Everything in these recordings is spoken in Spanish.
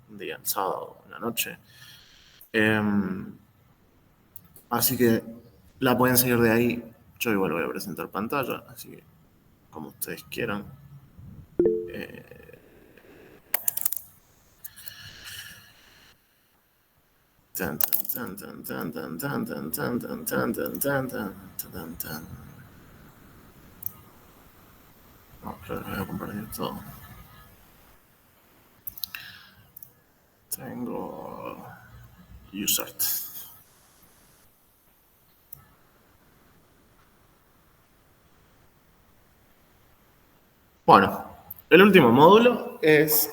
un día, sábado, una noche. Así que la pueden seguir de ahí. Yo igual voy a presentar pantalla, así que como ustedes quieran. No, creo que voy a compartir todo. Tengo UseArt. Bueno, el último módulo es,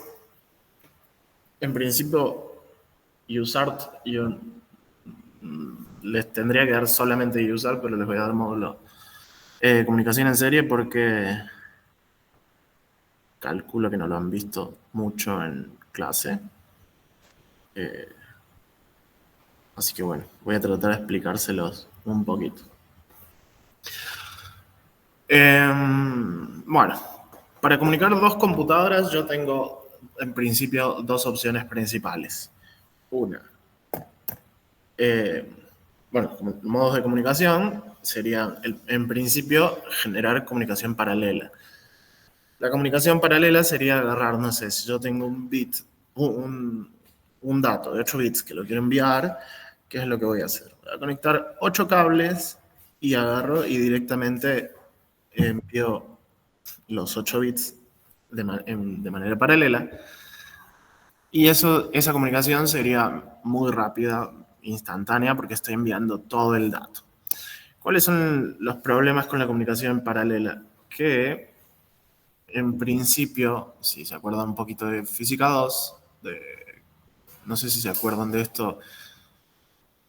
en principio, UseArt. Yo les tendría que dar solamente UseArt, pero les voy a dar módulo comunicación en serie porque calculo que no lo han visto mucho en clase. Así que bueno, voy a tratar de explicárselos un poquito. Bueno, para comunicar dos computadoras yo tengo en principio dos opciones principales. Una, bueno, modos de comunicación sería en principio generar comunicación paralela. La comunicación paralela sería agarrar, no sé, si yo tengo un bit, un dato de 8 bits que lo quiero enviar, ¿qué es lo que voy a hacer? Voy a conectar 8 cables y agarro y directamente envío los 8 bits de manera paralela. Y esa comunicación sería muy rápida, instantánea, porque estoy enviando todo el dato. ¿Cuáles son los problemas con la comunicación paralela? Que en principio, si se acuerdan un poquito de física 2, no sé si se acuerdan de esto,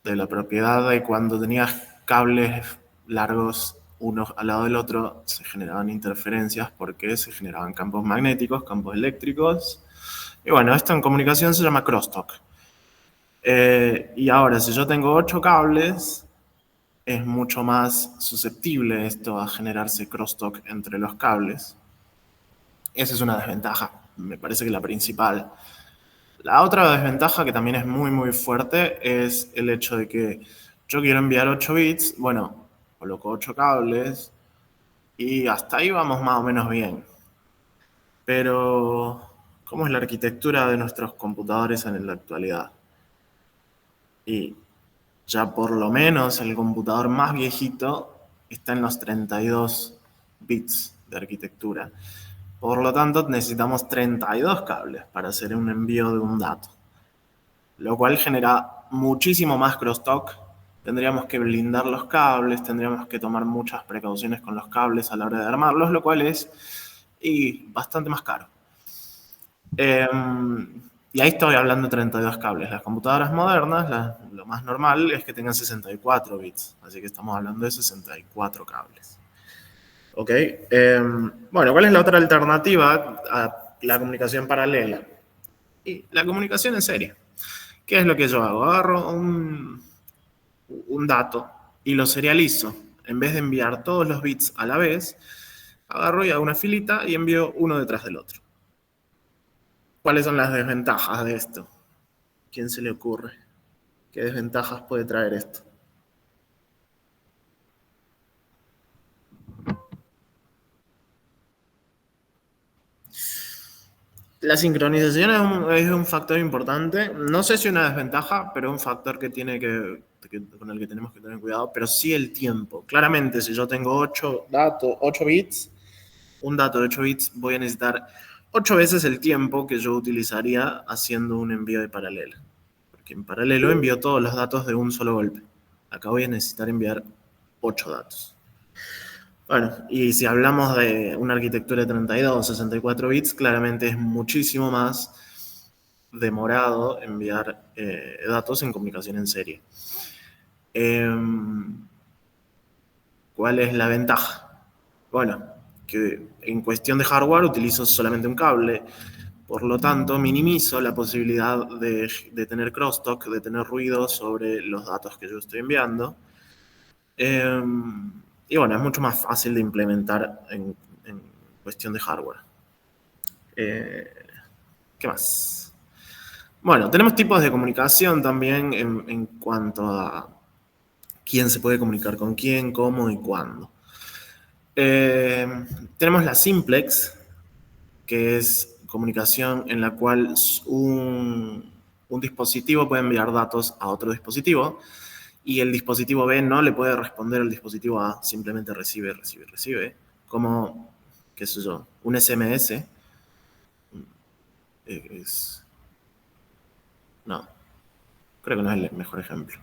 de la propiedad de cuando tenías cables largos uno al lado del otro, se generaban interferencias porque se generaban campos magnéticos, campos eléctricos. Y bueno, esto en comunicación se llama crosstalk. Y ahora, si yo tengo 8 cables, es mucho más susceptible esto a generarse crosstalk entre los cables. Esa es una desventaja, me parece que la principal. La otra desventaja, que también es muy, muy fuerte, es el hecho de que yo quiero enviar 8 bits, bueno, coloco 8 cables y hasta ahí vamos más o menos bien. Pero, ¿cómo es la arquitectura de nuestros computadores en la actualidad? Y ya por lo menos el computador más viejito está en los 32 bits de arquitectura. Por lo tanto, necesitamos 32 cables para hacer un envío de un dato, lo cual genera muchísimo más crosstalk. Tendríamos que blindar los cables, tendríamos que tomar muchas precauciones con los cables a la hora de armarlos, lo cual es bastante más caro. Y ahí estoy hablando de 32 cables. Las computadoras modernas, lo más normal es que tengan 64 bits, así que estamos hablando de 64 cables. ¿Ok? Bueno, ¿cuál es la otra alternativa a la comunicación paralela? Y la comunicación en serie. ¿Qué es lo que yo hago? Agarro un dato y lo serializo. En vez de enviar todos los bits a la vez, agarro y hago una filita y envío uno detrás del otro. ¿Cuáles son las desventajas de esto? ¿Quién se le ocurre? ¿Qué desventajas puede traer esto? La sincronización es un factor importante. No sé si una desventaja, pero un factor con el que tenemos que tener cuidado, pero sí el tiempo. Claramente, si yo tengo 8 bits, un dato de 8 bits, voy a necesitar 8 veces el tiempo que yo utilizaría haciendo un envío de paralelo. Porque en paralelo envío todos los datos de un solo golpe. Acá voy a necesitar enviar 8 datos. Bueno, y si hablamos de una arquitectura de 32 o 64 bits, claramente es muchísimo más demorado enviar datos en comunicación en serie. ¿Cuál es la ventaja? Bueno, que en cuestión de hardware utilizo solamente un cable, por lo tanto minimizo la posibilidad de tener crosstalk, de tener ruido sobre los datos que yo estoy enviando. Y bueno, es mucho más fácil de implementar en cuestión de hardware. ¿Qué más? Bueno, tenemos tipos de comunicación también en cuanto a quién se puede comunicar con quién, cómo y cuándo. Tenemos la simplex, que es comunicación en la cual un dispositivo puede enviar datos a otro dispositivo y el dispositivo B no le puede responder al dispositivo A, simplemente recibe, como, qué sé yo, un SMS. No, creo que no es el mejor ejemplo.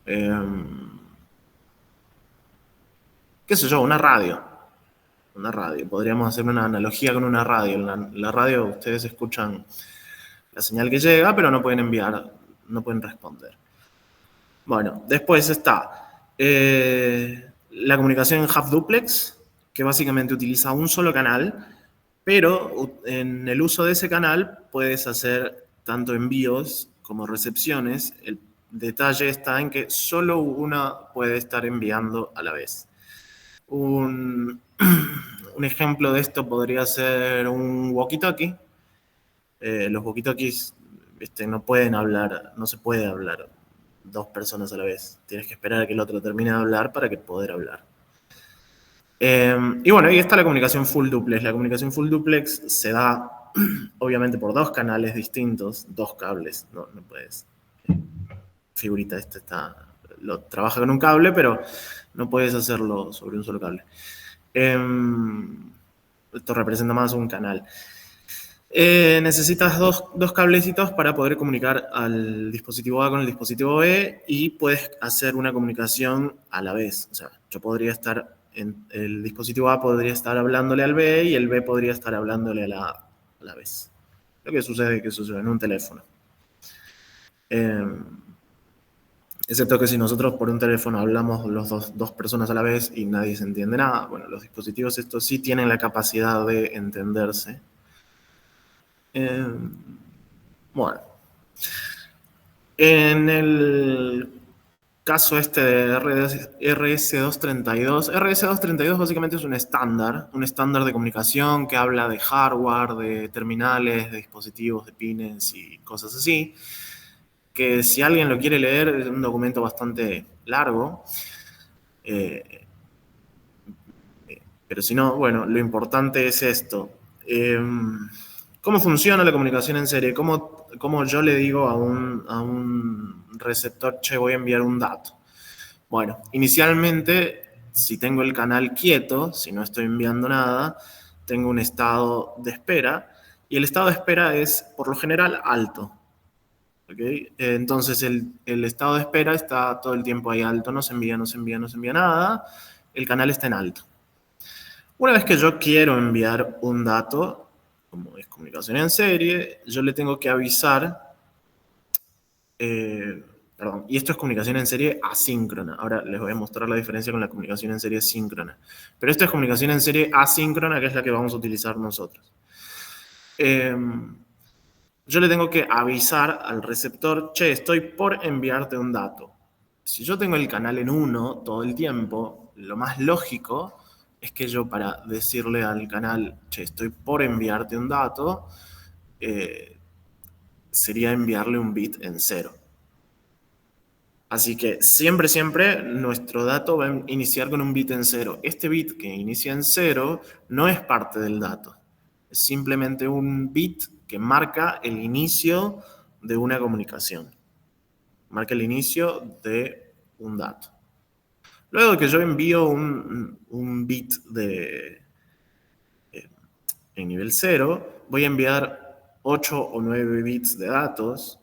Qué sé yo, una radio. Una radio. Podríamos hacer una analogía con una radio. En la radio ustedes escuchan la señal que llega, pero no pueden enviar, no pueden responder. Bueno, después está la comunicación en half duplex, que básicamente utiliza un solo canal, pero en el uso de ese canal puedes hacer tanto envíos como recepciones. El detalle está en que solo una puede estar enviando a la vez. Un ejemplo de esto podría ser un walkie-talkie. Los walkie-talkies no pueden hablar, no se puede hablar dos personas a la vez. Tienes que esperar a que el otro termine de hablar para que poder hablar. Y bueno, ahí está la comunicación full duplex. La comunicación full duplex se da, obviamente, por dos canales distintos, dos cables. No puedes. Figurita, trabaja con un cable, pero no puedes hacerlo sobre un solo cable. Esto representa más un canal. Necesitas dos cablecitos para poder comunicar al dispositivo A con el dispositivo B y puedes hacer una comunicación a la vez. O sea, yo podría estar, el dispositivo A podría estar hablándole al B y el B podría estar hablándole a la vez. Lo que sucede en un teléfono. Excepto que si nosotros por un teléfono hablamos los dos personas a la vez y nadie se entiende nada, bueno, los dispositivos estos sí tienen la capacidad de entenderse. Bueno, en el caso este de RS232, RS232 básicamente es un estándar de comunicación que habla de hardware, de terminales, de dispositivos, de pines y cosas así, que si alguien lo quiere leer es un documento bastante largo, pero si no, bueno, lo importante es esto. ¿Cómo funciona la comunicación en serie? ¿Cómo yo le digo a un receptor, che, voy a enviar un dato? Bueno, inicialmente, si tengo el canal quieto, si no estoy enviando nada, tengo un estado de espera, y el estado de espera es, por lo general, alto. ¿Okay? Entonces, el estado de espera está todo el tiempo ahí alto, no se envía nada, el canal está en alto. Una vez que yo quiero enviar un dato, como es comunicación en serie, yo le tengo que avisar, y esto es comunicación en serie asíncrona. Ahora les voy a mostrar la diferencia con la comunicación en serie síncrona. Pero esto es comunicación en serie asíncrona, que es la que vamos a utilizar nosotros. Yo le tengo que avisar al receptor, che, estoy por enviarte un dato. Si yo tengo el canal en 1 todo el tiempo, lo más lógico es que yo, para decirle al canal, che, estoy por enviarte un dato, sería enviarle un bit en 0. Así que siempre nuestro dato va a iniciar con un bit en 0. Este bit que inicia en 0 no es parte del dato. Es simplemente un bit que marca el inicio de una comunicación. Marca el inicio de un dato. Luego de que yo envío un bit en nivel 0, voy a enviar 8 o 9 bits de datos,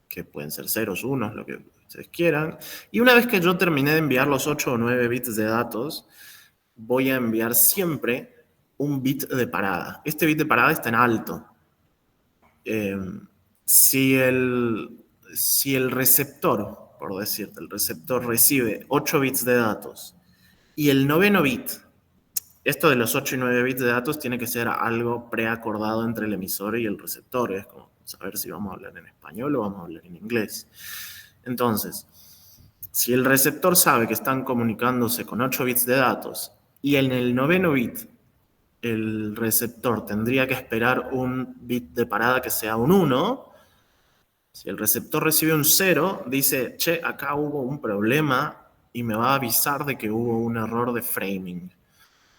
que pueden ser ceros, unos, lo que ustedes quieran. Y una vez que yo terminé de enviar los 8 o 9 bits de datos, voy a enviar siempre un bit de parada. Este bit de parada está en alto. Si el receptor, por decirte, el receptor recibe 8 bits de datos y el noveno bit, esto de los 8 y 9 bits de datos tiene que ser algo preacordado entre el emisor y el receptor. Es como saber si vamos a hablar en español o vamos a hablar en inglés. Entonces, si el receptor sabe que están comunicándose con 8 bits de datos y en el noveno bit el receptor tendría que esperar un bit de parada que sea un 1, Si el receptor recibe un 0, dice, che, acá hubo un problema y me va a avisar de que hubo un error de framing.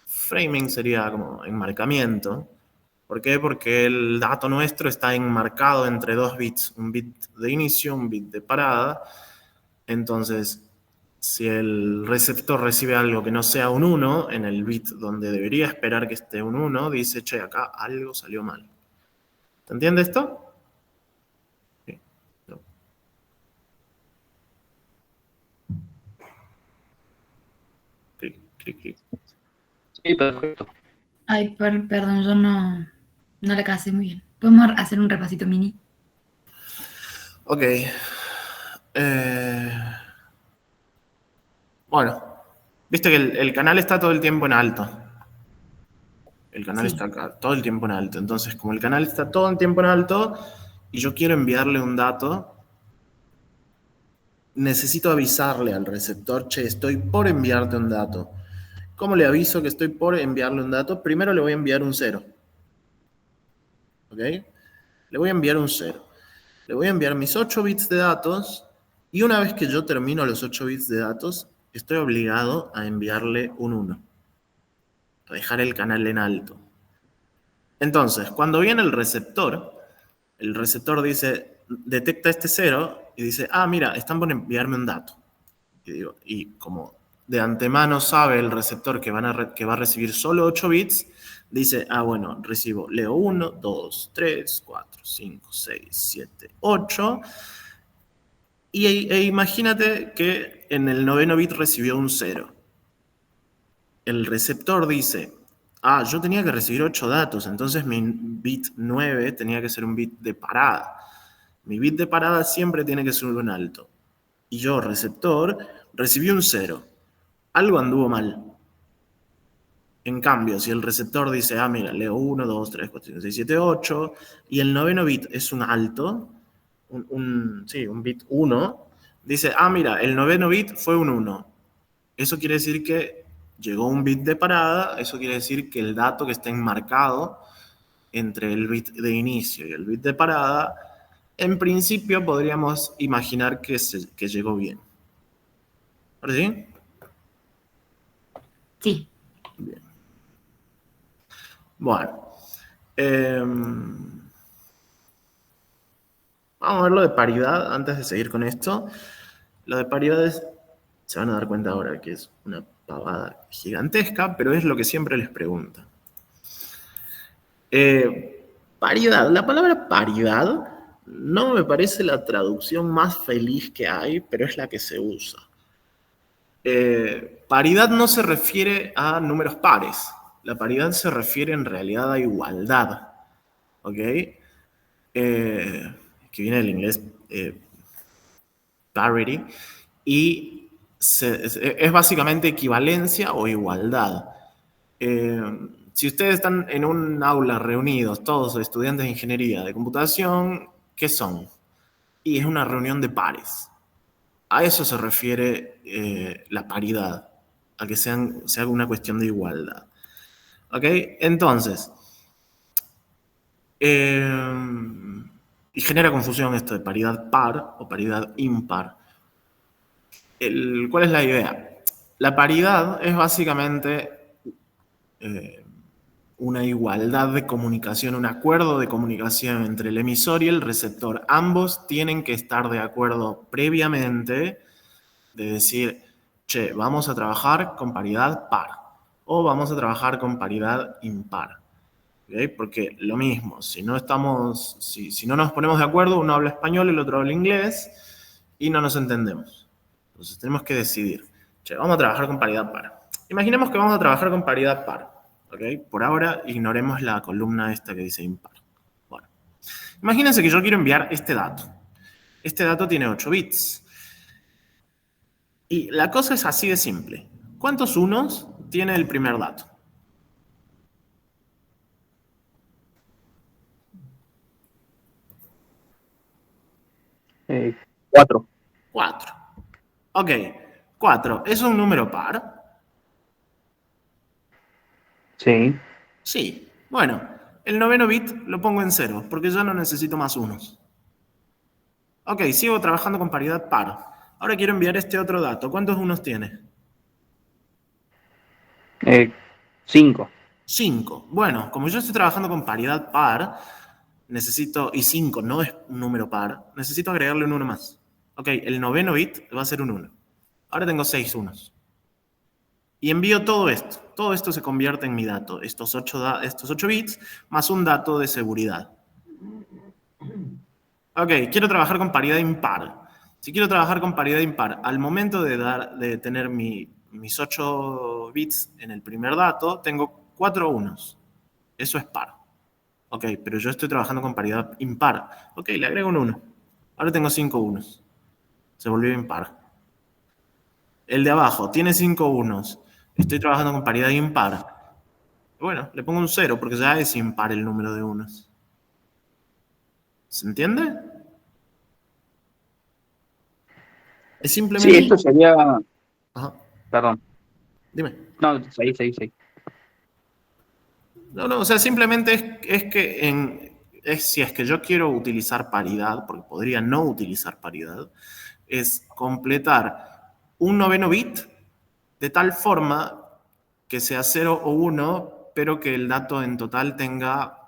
Framing sería como enmarcamiento. ¿Por qué? Porque el dato nuestro está enmarcado entre dos bits, un bit de inicio, un bit de parada. Entonces, si el receptor recibe algo que no sea un 1, en el bit donde debería esperar que esté un 1, dice, che, acá algo salió mal. ¿Se entiende esto? Sí. No. Clic, clic, clic. Sí, perfecto. Ay, perdón, yo no la casé muy bien. ¿Podemos hacer un repasito mini? Ok. Bueno, viste que el canal está todo el tiempo en alto. El canal Sí. está acá, todo el tiempo en alto. Entonces, como el canal está todo el tiempo en alto y yo quiero enviarle un dato, necesito avisarle al receptor, che, estoy por enviarte un dato. ¿Cómo le aviso que estoy por enviarle un dato? Primero le voy a enviar un 0. ¿Ok? Le voy a enviar un 0. Le voy a enviar mis 8 bits de datos y una vez que yo termino los 8 bits de datos, estoy obligado a enviarle un 1. A dejar el canal en alto. Entonces, cuando viene el receptor dice, detecta este 0 y dice, ah, mira, están por enviarme un dato. Y como de antemano sabe el receptor que va a recibir solo 8 bits, dice, ah, bueno, leo 1, 2, 3, 4, 5, 6, 7, 8. E imagínate que en el noveno bit recibió un 0. El receptor dice, ah, yo tenía que recibir 8 datos, entonces mi bit 9 tenía que ser un bit de parada. Mi bit de parada siempre tiene que ser un alto. Y yo, receptor, recibí un 0. Algo anduvo mal. En cambio, si el receptor dice, ah, mira, leo 1, 2, 3, 4, 5, 6, 7, 8, y el noveno bit es un alto, un bit 1, dice, ah, mira, el noveno bit fue un 1. Eso quiere decir que llegó un bit de parada, eso quiere decir que el dato que está enmarcado entre el bit de inicio y el bit de parada, en principio podríamos imaginar que llegó bien. ¿Ahora sí? Sí. Bien. Bueno. Vamos a ver lo de paridad antes de seguir con esto. Lo de paridad se van a dar cuenta ahora que es una pavada gigantesca, pero es lo que siempre les pregunto. Paridad. La palabra paridad no me parece la traducción más feliz que hay, pero es la que se usa. Paridad no se refiere a números pares. La paridad se refiere en realidad a igualdad. ¿Ok? Que viene del inglés parity. Y es básicamente equivalencia o igualdad. Si ustedes están en un aula reunidos, todos estudiantes de ingeniería de computación, ¿qué son? Y es una reunión de pares. A eso se refiere la paridad, a que se haga una cuestión de igualdad. ¿Ok? Entonces, y genera confusión esto de paridad par o paridad impar. ¿Cuál es la idea? La paridad es básicamente una igualdad de comunicación, un acuerdo de comunicación entre el emisor y el receptor. Ambos tienen que estar de acuerdo previamente de decir, che, vamos a trabajar con paridad par o vamos a trabajar con paridad impar. ¿Okay? Porque lo mismo, si no nos ponemos de acuerdo, uno habla español, el otro habla inglés y no nos entendemos. Entonces tenemos que decidir, che, vamos a trabajar con paridad par. Imaginemos que vamos a trabajar con paridad par. ¿Okay? Por ahora ignoremos la columna esta que dice impar. Bueno, imagínense que yo quiero enviar este dato. Este dato tiene 8 bits. Y la cosa es así de simple. ¿Cuántos unos tiene el primer dato? 4. 4. Ok, 4. ¿Es un número par? Sí. Sí. Bueno, el noveno bit lo pongo en 0, porque ya no necesito más unos. Ok, sigo trabajando con paridad par. Ahora quiero enviar este otro dato. ¿Cuántos unos tiene? 5. 5. Bueno, como yo estoy trabajando con paridad par, necesito, y 5 no es un número par, necesito agregarle un 1 más. Ok, el noveno bit va a ser un 1. Ahora tengo 6 unos. Y envío todo esto. Todo esto se convierte en mi dato. Estos 8 bits más un dato de seguridad. Ok, quiero trabajar con paridad impar. Si quiero trabajar con paridad impar, al momento de tener mis 8 bits en el primer dato, tengo 4 unos. Eso es par. Ok, pero yo estoy trabajando con paridad impar. Ok, le agrego un 1. Ahora tengo 5 unos. Se volvió impar. El de abajo tiene 5 unos. Estoy trabajando con paridad impar. Bueno, le pongo un 0 porque ya es impar el número de unos. ¿Se entiende? Es Sí, simplemente... esto sería... Ajá, Perdón. dime. No, seguí. No, o sea, simplemente es que si es que yo quiero utilizar paridad, porque podría no utilizar paridad, es completar un noveno bit de tal forma que sea 0 o 1, pero que el dato en total tenga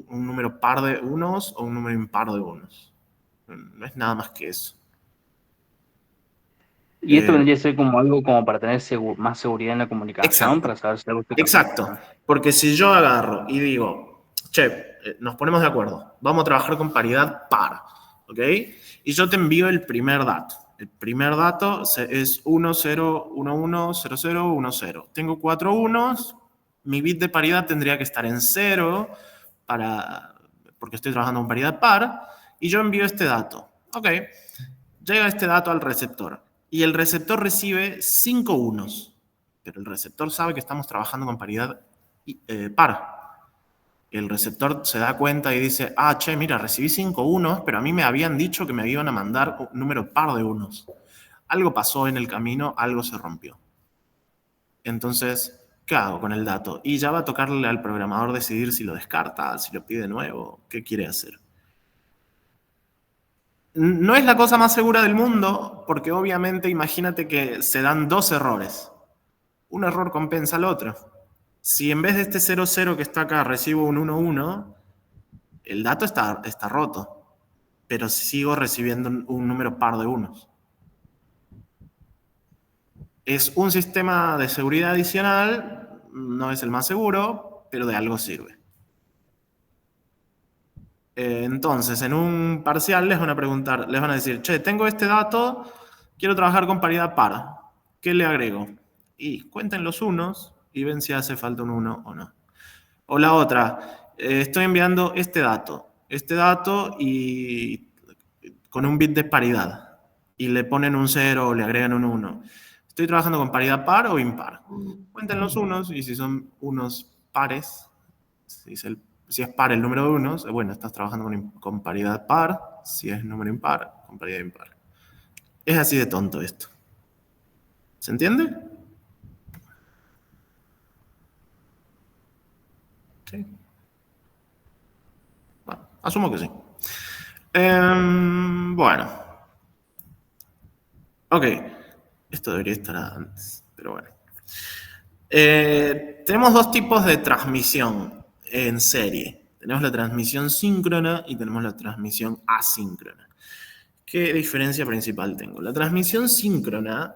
un número par de unos o un número impar de unos. No es nada más que eso. Y esto Eh, vendría a ser como algo como para tener más seguridad en la comunicación, exacto. para saber si algo está cambiando. Exacto, porque si yo agarro y digo, che, nos ponemos de acuerdo, vamos a trabajar con paridad par, ¿ok? Y yo te envío el primer dato. El primer dato es 1, 0, 1, 1, 0, 0, 1, 0. Tengo 4 unos, mi bit de paridad tendría que estar en 0 porque estoy trabajando con paridad par, y yo envío este dato. Ok, llega este dato al receptor y el receptor recibe 5 unos, pero el receptor sabe que estamos trabajando con paridad par. El receptor se da cuenta y dice, che, mira, recibí 5 unos, pero a mí me habían dicho que me iban a mandar un número par de unos. Algo pasó en el camino, algo se rompió. Entonces, ¿qué hago con el dato? Y ya va a tocarle al programador decidir si lo descarta, si lo pide de nuevo, qué quiere hacer. No es la cosa más segura del mundo, porque obviamente imagínate que se dan 2 errores. Un error compensa al otro. Si en vez de este 0, 0 que está acá recibo un 1, 1, el dato está roto, pero sigo recibiendo un número par de unos. Es un sistema de seguridad adicional, no es el más seguro, pero de algo sirve. Entonces, en un parcial les van a preguntar, les van a decir, che, tengo este dato, quiero trabajar con paridad par. ¿Qué le agrego? Y cuenten los unos y ven si hace falta un 1 o no. O la otra, estoy enviando este dato y con un bit de paridad. Y le ponen un 0 o le agregan un 1. ¿Estoy trabajando con paridad par o impar? Cuenten los unos y si son unos pares, si es par el número de unos, bueno, estás trabajando con paridad par. Si es número impar, con paridad impar. Es así de tonto esto. ¿Se entiende? Sí. Bueno, asumo que sí. Bueno. Ok. Esto debería estar antes, pero bueno. Tenemos dos tipos de transmisión en serie. Tenemos la transmisión síncrona y tenemos la transmisión asíncrona. ¿Qué diferencia principal tengo? La transmisión síncrona,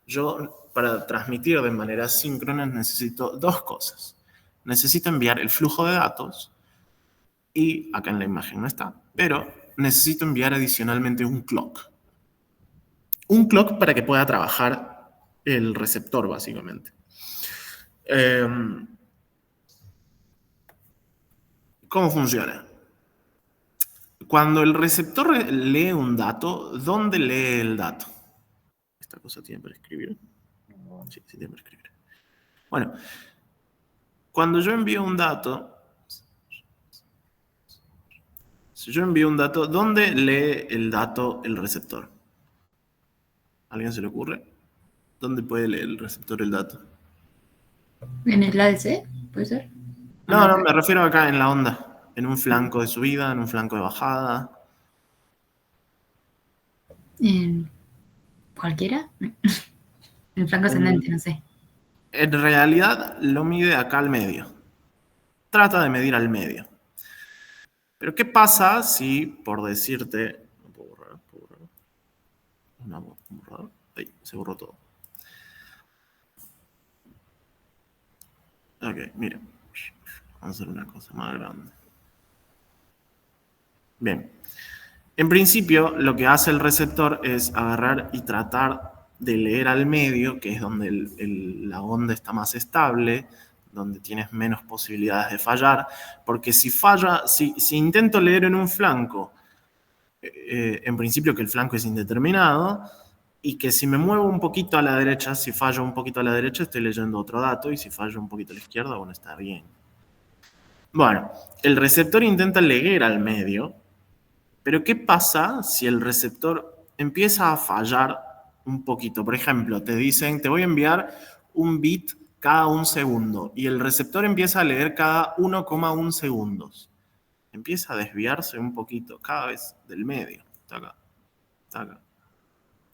yo para transmitir de manera síncrona necesito dos cosas. Necesito enviar el flujo de datos y acá en la imagen no está, pero necesito enviar adicionalmente un clock. Un clock para que pueda trabajar el receptor, básicamente. ¿Cómo funciona? Cuando el receptor lee un dato, ¿dónde lee el dato? ¿Esta cosa tiene para escribir? Sí, sí tiene para escribir. Bueno, cuando yo envío un dato, si yo envío un dato, ¿dónde lee el dato el receptor? ¿A alguien se le ocurre? ¿Dónde puede leer el receptor el dato? ¿En el ADC? ¿Puede ser? No, me refiero acá en la onda. En un flanco de subida, en un flanco de bajada. ¿Cualquiera? El flanco ascendente, no sé. En realidad lo mide acá al medio. Trata de medir al medio. Pero ¿qué pasa si, por decirte... No puedo borrar, ¿puedo borrar? No, borrar. Ahí, se borró todo. Ok, mira. Vamos a hacer una cosa más grande. Bien. En principio, lo que hace el receptor es agarrar y tratar de leer al medio, que es donde la onda está más estable, donde tienes menos posibilidades de fallar, porque si falla, si intento leer en un flanco, en principio que el flanco es indeterminado, y que si me muevo un poquito a la derecha, si fallo un poquito a la derecha, estoy leyendo otro dato, y si fallo un poquito a la izquierda, bueno, está bien. Bueno, el receptor intenta leer al medio, pero ¿qué pasa si el receptor empieza a fallar un poquito? Por ejemplo, te dicen, te voy a enviar un bit cada un segundo, y el receptor empieza a leer cada 1,1 segundos. Empieza a desviarse un poquito, cada vez del medio. Está acá, está acá.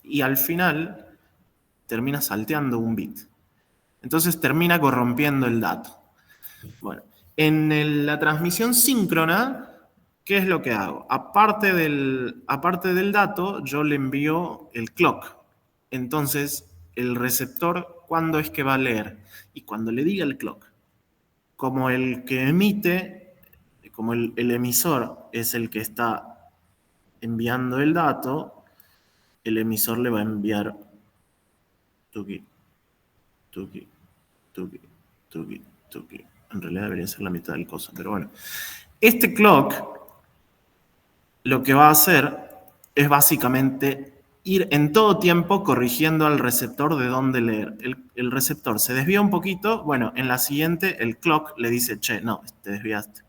Y al final termina salteando un bit. Entonces termina corrompiendo el dato. Bueno, en la transmisión síncrona, ¿qué es lo que hago? Aparte del dato, yo le envío el clock. Entonces, el receptor, ¿cuándo es que va a leer? Y cuando le diga el clock. Como el que emite, como el emisor es el que está enviando el dato, el emisor le va a enviar tuki, tuki, tuki, tuki, tuki. En realidad debería ser la mitad del coso, pero bueno. Este clock lo que va a hacer es básicamente ir en todo tiempo corrigiendo al receptor de dónde leer. El receptor se desvía un poquito, bueno, en la siguiente el clock le dice, che, no, te desviaste.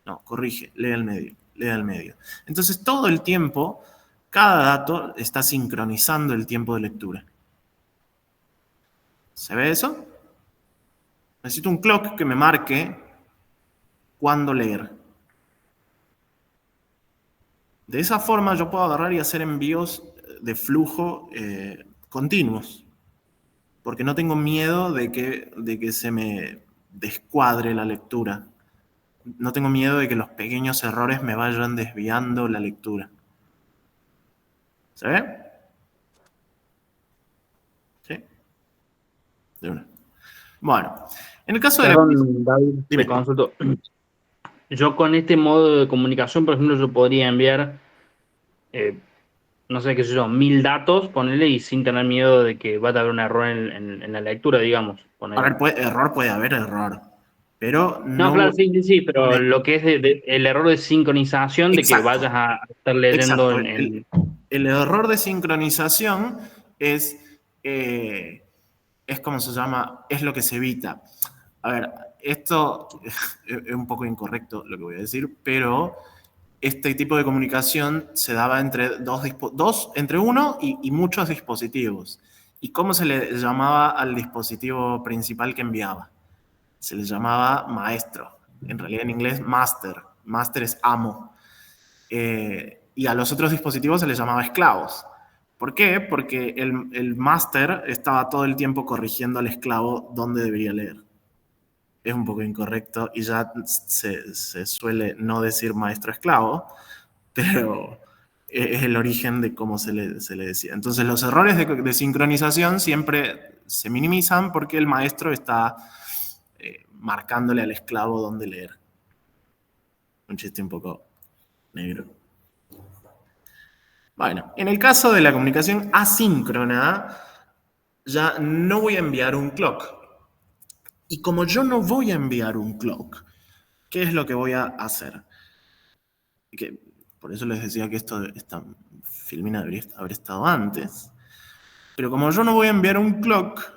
No, corrige, lee al medio, lee al medio. Entonces todo el tiempo, cada dato está sincronizando el tiempo de lectura. ¿Se ve eso? Necesito un clock que me marque cuándo leer. De esa forma yo puedo agarrar y hacer envíos de flujo continuos, porque no tengo miedo de que se me descuadre la lectura. No tengo miedo de que los pequeños errores me vayan desviando la lectura. ¿Se ve? ¿Sí? De una. Bueno, en el caso de la... Perdón, David, Dime. te consulto. Yo con este modo de comunicación, por ejemplo, yo podría enviar, no sé qué sé yo, 1000 datos, ponerle y sin tener miedo de que vaya a haber un error en la lectura, digamos. A Ponele. ver, error puede haber error, pero No, no... claro, sí, sí, sí, pero lo que es el error de sincronización de que Exacto. vayas a estar leyendo Exacto. El error de sincronización es como se llama, es lo que se evita. A ver, esto es un poco incorrecto lo que voy a decir, pero este tipo de comunicación se daba entre entre uno y muchos dispositivos. ¿Y cómo se le llamaba al dispositivo principal que enviaba? Se le llamaba maestro. En realidad en inglés master. Master es amo. Y a los otros dispositivos se les llamaba esclavos. ¿Por qué? Porque el máster estaba todo el tiempo corrigiendo al esclavo dónde debería leer. Es un poco incorrecto y ya se suele no decir maestro-esclavo, pero es el origen de cómo se le decía. Entonces los errores de sincronización siempre se minimizan porque el maestro está marcándole al esclavo dónde leer. Un chiste un poco negro. Bueno, en el caso de la comunicación asíncrona, ya no voy a enviar un clock. Y como yo no voy a enviar un clock, ¿qué es lo que voy a hacer? Que, por eso les decía que esta filmina debería haber estado antes. Pero como yo no voy a enviar un clock,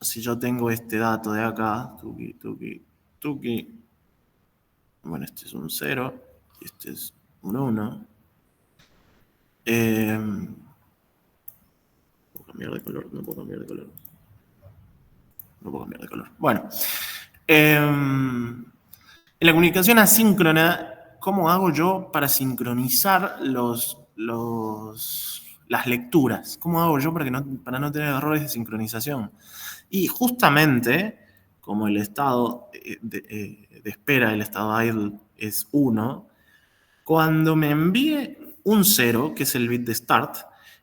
si yo tengo este dato de acá, tuki, tuki, tuki, bueno, este es un 0, y este es un 1. ¿Puedo cambiar de color? No puedo cambiar de color. No puedo cambiar de color. Bueno. En la comunicación asíncrona, ¿cómo hago yo para sincronizar los las lecturas. ¿Cómo hago yo para no tener errores de sincronización? Y justamente, como el estado de espera, el estado idle es 1, cuando me envíe un 0, que es el bit de start,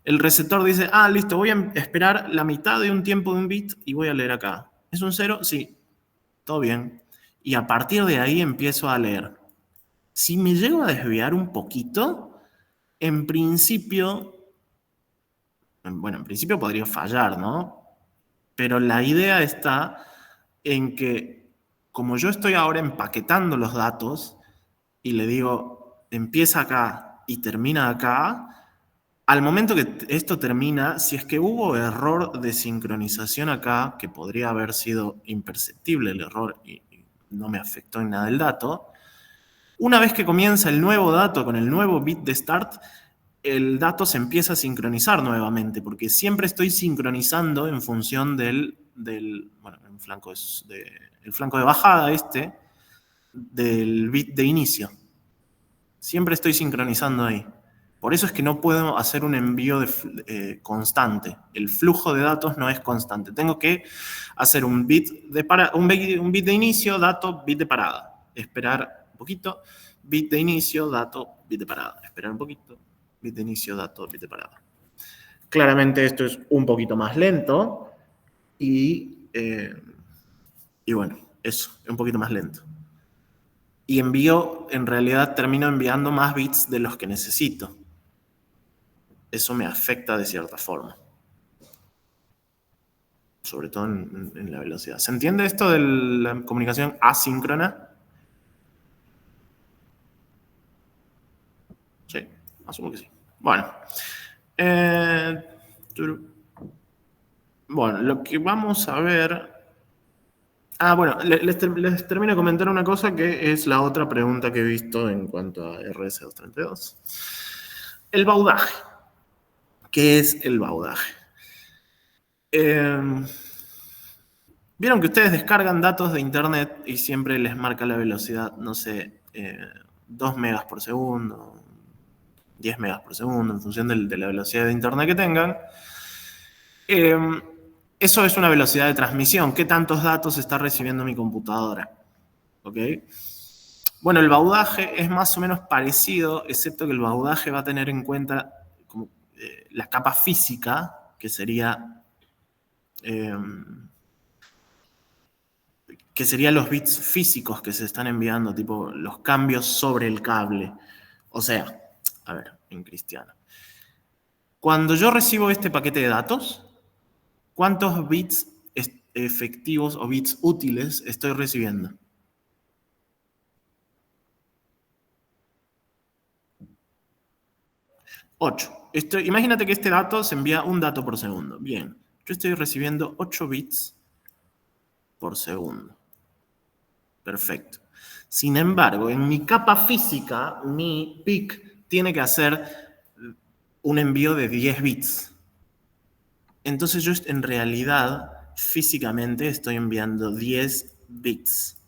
el receptor dice, listo, voy a esperar la mitad de un tiempo de un bit y voy a leer acá. ¿Es un 0? Sí, todo bien. Y a partir de ahí empiezo a leer. Si me llego a desviar un poquito, en principio podría fallar, ¿no? Pero la idea está en que, como yo estoy ahora empaquetando los datos y le digo, empieza acá y termina acá, al momento que esto termina, si es que hubo error de sincronización acá, que podría haber sido imperceptible el error y no me afectó en nada el dato, una vez que comienza el nuevo dato con el nuevo bit de start, el dato se empieza a sincronizar nuevamente, porque siempre estoy sincronizando en función el flanco de bajada del bit de inicio. Siempre estoy sincronizando ahí. Por eso es que no puedo hacer un envío constante. El flujo de datos no es constante. Tengo que hacer un bit de inicio, dato, bit de parada. Esperar un poquito, bit de inicio, dato, bit de parada. Esperar un poquito, bit de inicio, dato, bit de parada. Claramente esto es un poquito más lento y bueno, eso, es un poquito más lento. Y en realidad termino enviando más bits de los que necesito. Eso me afecta de cierta forma. Sobre todo en la velocidad. ¿Se entiende esto de la comunicación asíncrona? Sí, asumo que sí. Bueno. Lo que vamos a ver... les termino de comentar una cosa que es la otra pregunta que he visto en cuanto a RS232. El baudaje. ¿Qué es el baudaje? Vieron que ustedes descargan datos de internet y siempre les marca la velocidad, no sé, 2 megas por segundo, 10 megas por segundo, en función de la velocidad de internet que tengan. Eso es una velocidad de transmisión. ¿Qué tantos datos está recibiendo mi computadora? ¿Ok? Bueno, el baudaje es más o menos parecido, excepto que el baudaje va a tener en cuenta la capa física, que serían los bits físicos que se están enviando, tipo los cambios sobre el cable. O sea, a ver, en cristiano. Cuando yo recibo este paquete de datos, ¿cuántos bits efectivos o bits útiles estoy recibiendo? 8. Imagínate que este dato se envía un dato por segundo. Bien, yo estoy recibiendo 8 bits por segundo. Perfecto. Sin embargo, en mi capa física, mi PIC tiene que hacer un envío de 10 bits. Entonces yo en realidad, físicamente, estoy enviando 10 bits.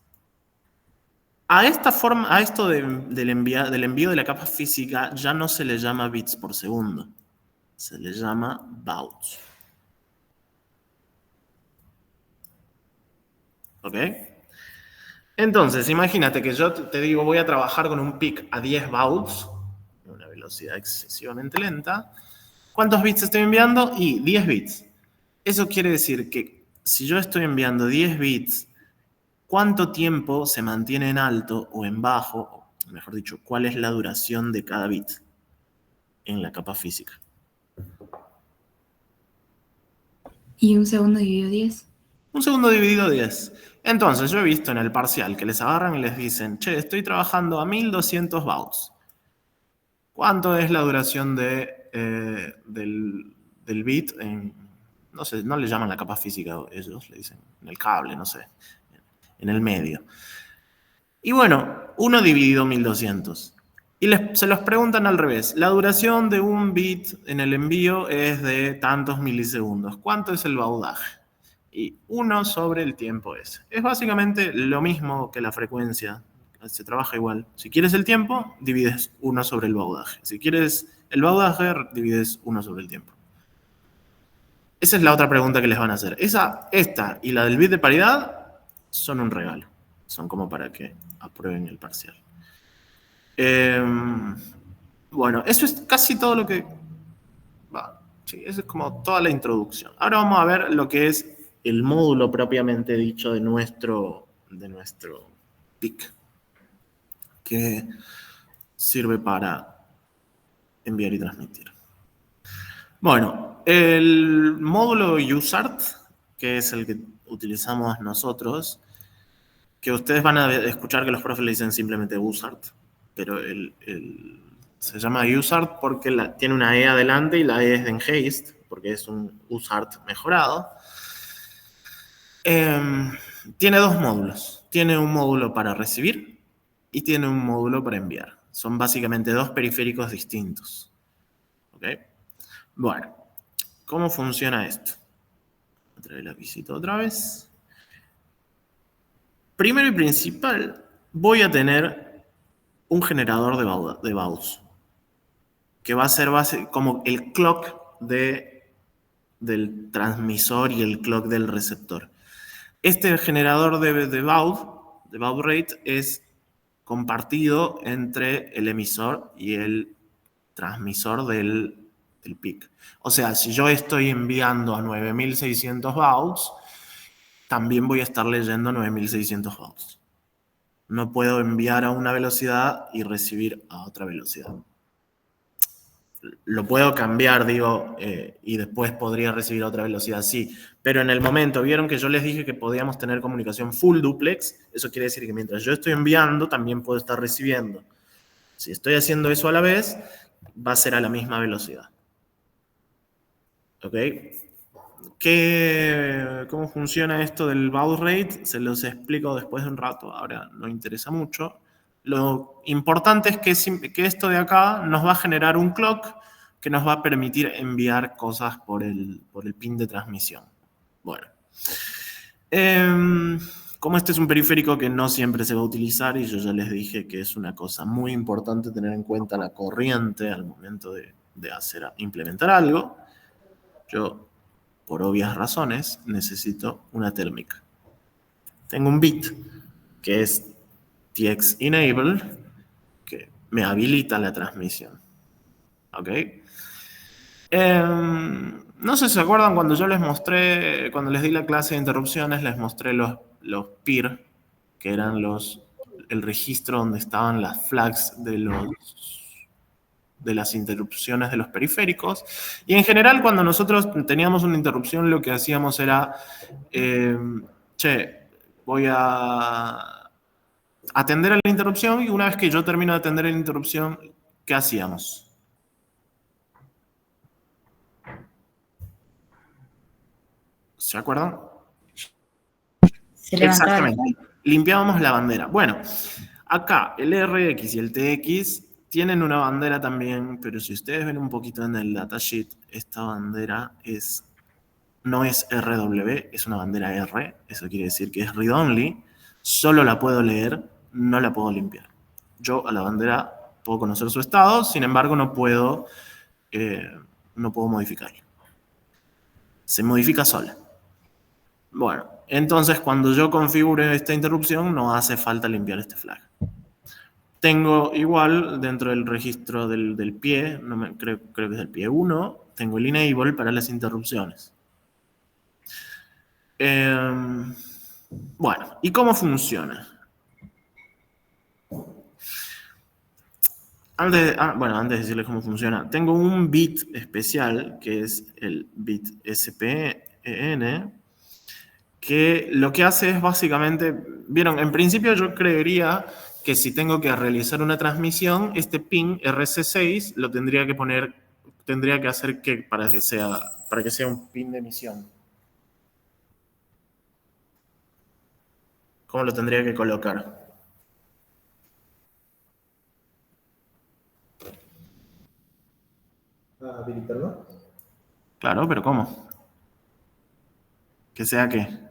A esto del envío de la capa física ya no se le llama bits por segundo. Se le llama bauds. ¿Ok? Entonces, imagínate que yo te digo, voy a trabajar con un PIC a 10 bauds, una velocidad excesivamente lenta. ¿Cuántos bits estoy enviando? Y 10 bits. Eso quiere decir que si yo estoy enviando 10 bits, ¿cuánto tiempo se mantiene en alto o en bajo? O mejor dicho, ¿cuál es la duración de cada bit en la capa física? ¿Y un segundo dividido 10? Un segundo dividido 10. Entonces, yo he visto en el parcial que les agarran y les dicen, che, estoy trabajando a 1200 bauds. ¿Cuánto es la duración del bit? No sé, no le llaman la capa física, ellos le dicen en el cable, no sé, en el medio. Y bueno, 1 dividido 1200. Y se los preguntan al revés. La duración de un bit en el envío es de tantos milisegundos. ¿Cuánto es el baudaje? Y 1 sobre el tiempo ese. Es básicamente lo mismo que la frecuencia. Se trabaja igual. Si quieres el tiempo, divides 1 sobre el baudaje. Si quieres El baudaje divides 1 sobre el tiempo. Esa es la otra pregunta que les van a hacer. Esta y la del bit de paridad son un regalo. Son como para que aprueben el parcial. Bueno, eso es casi todo lo que... Sí, eso es como toda la introducción. Ahora vamos a ver lo que es el módulo propiamente dicho de nuestro PIC, que sirve para enviar y transmitir. Bueno, el módulo USART, que es el que utilizamos nosotros, que ustedes van a escuchar que los profes le dicen simplemente USART, pero se llama USART porque tiene una E adelante y la E es de Enhanced, porque es un USART mejorado. Tiene dos módulos. Tiene un módulo para recibir y tiene un módulo para enviar. Son básicamente dos periféricos distintos. ¿Ok? Bueno, ¿cómo funciona esto? Voy a traer el lapicito otra vez. Primero y principal, voy a tener un generador de bauds, que va a ser como el clock del transmisor y el clock del receptor. Este generador de baud rate, es compartido entre el emisor y el transmisor del PIC. O sea, si yo estoy enviando a 9600 bauds, también voy a estar leyendo 9600 bauds. No puedo enviar a una velocidad y recibir a otra velocidad. Lo puedo cambiar, digo, y después podría recibir a otra velocidad, sí. Pero en el momento, ¿vieron que yo les dije que podíamos tener comunicación full duplex? Eso quiere decir que mientras yo estoy enviando, también puedo estar recibiendo. Si estoy haciendo eso a la vez, va a ser a la misma velocidad. ¿Ok? ¿Cómo funciona esto del baud rate? Se los explico después de un rato, ahora no interesa mucho. Lo importante es que esto de acá nos va a generar un clock que nos va a permitir enviar cosas por el pin de transmisión. Bueno. Como este es un periférico que no siempre se va a utilizar, y yo ya les dije que es una cosa muy importante tener en cuenta la corriente al momento de implementar algo, yo, por obvias razones, necesito una térmica. Tengo un bit que es TX enable, que me habilita la transmisión. ¿Ok? No sé si se acuerdan cuando yo les mostré, cuando les di la clase de interrupciones, les mostré los PIR, que eran el registro donde estaban las flags de las interrupciones de los periféricos. Y en general, cuando nosotros teníamos una interrupción, lo que hacíamos era, voy a atender a la interrupción, y una vez que yo termino de atender a la interrupción, ¿qué hacíamos? ¿Se acuerdan? Se levantaba. Exactamente. Limpiábamos la bandera. Bueno, acá el RX y el TX tienen una bandera también, pero si ustedes ven un poquito en el datasheet, esta bandera no es RW, es una bandera R. Eso quiere decir que es read-only. Solo la puedo leer, no la puedo limpiar. Yo a la bandera puedo conocer su estado, sin embargo no puedo modificarla. Se modifica sola. Bueno, entonces cuando yo configure esta interrupción no hace falta limpiar este flag. Tengo igual dentro del registro del pie, creo que es el pie 1, tengo el enable para las interrupciones. Bueno, ¿y cómo funciona? Antes de decirles cómo funciona, tengo un bit especial que es el bit SPEN, que lo que hace es básicamente, vieron, en principio yo creería que si tengo que realizar una transmisión, este pin RC6 lo tendría que hacer para que sea un pin de emisión. ¿Cómo lo tendría que colocar? ¿Habilitarlo? Claro, pero ¿cómo? ¿Que sea qué?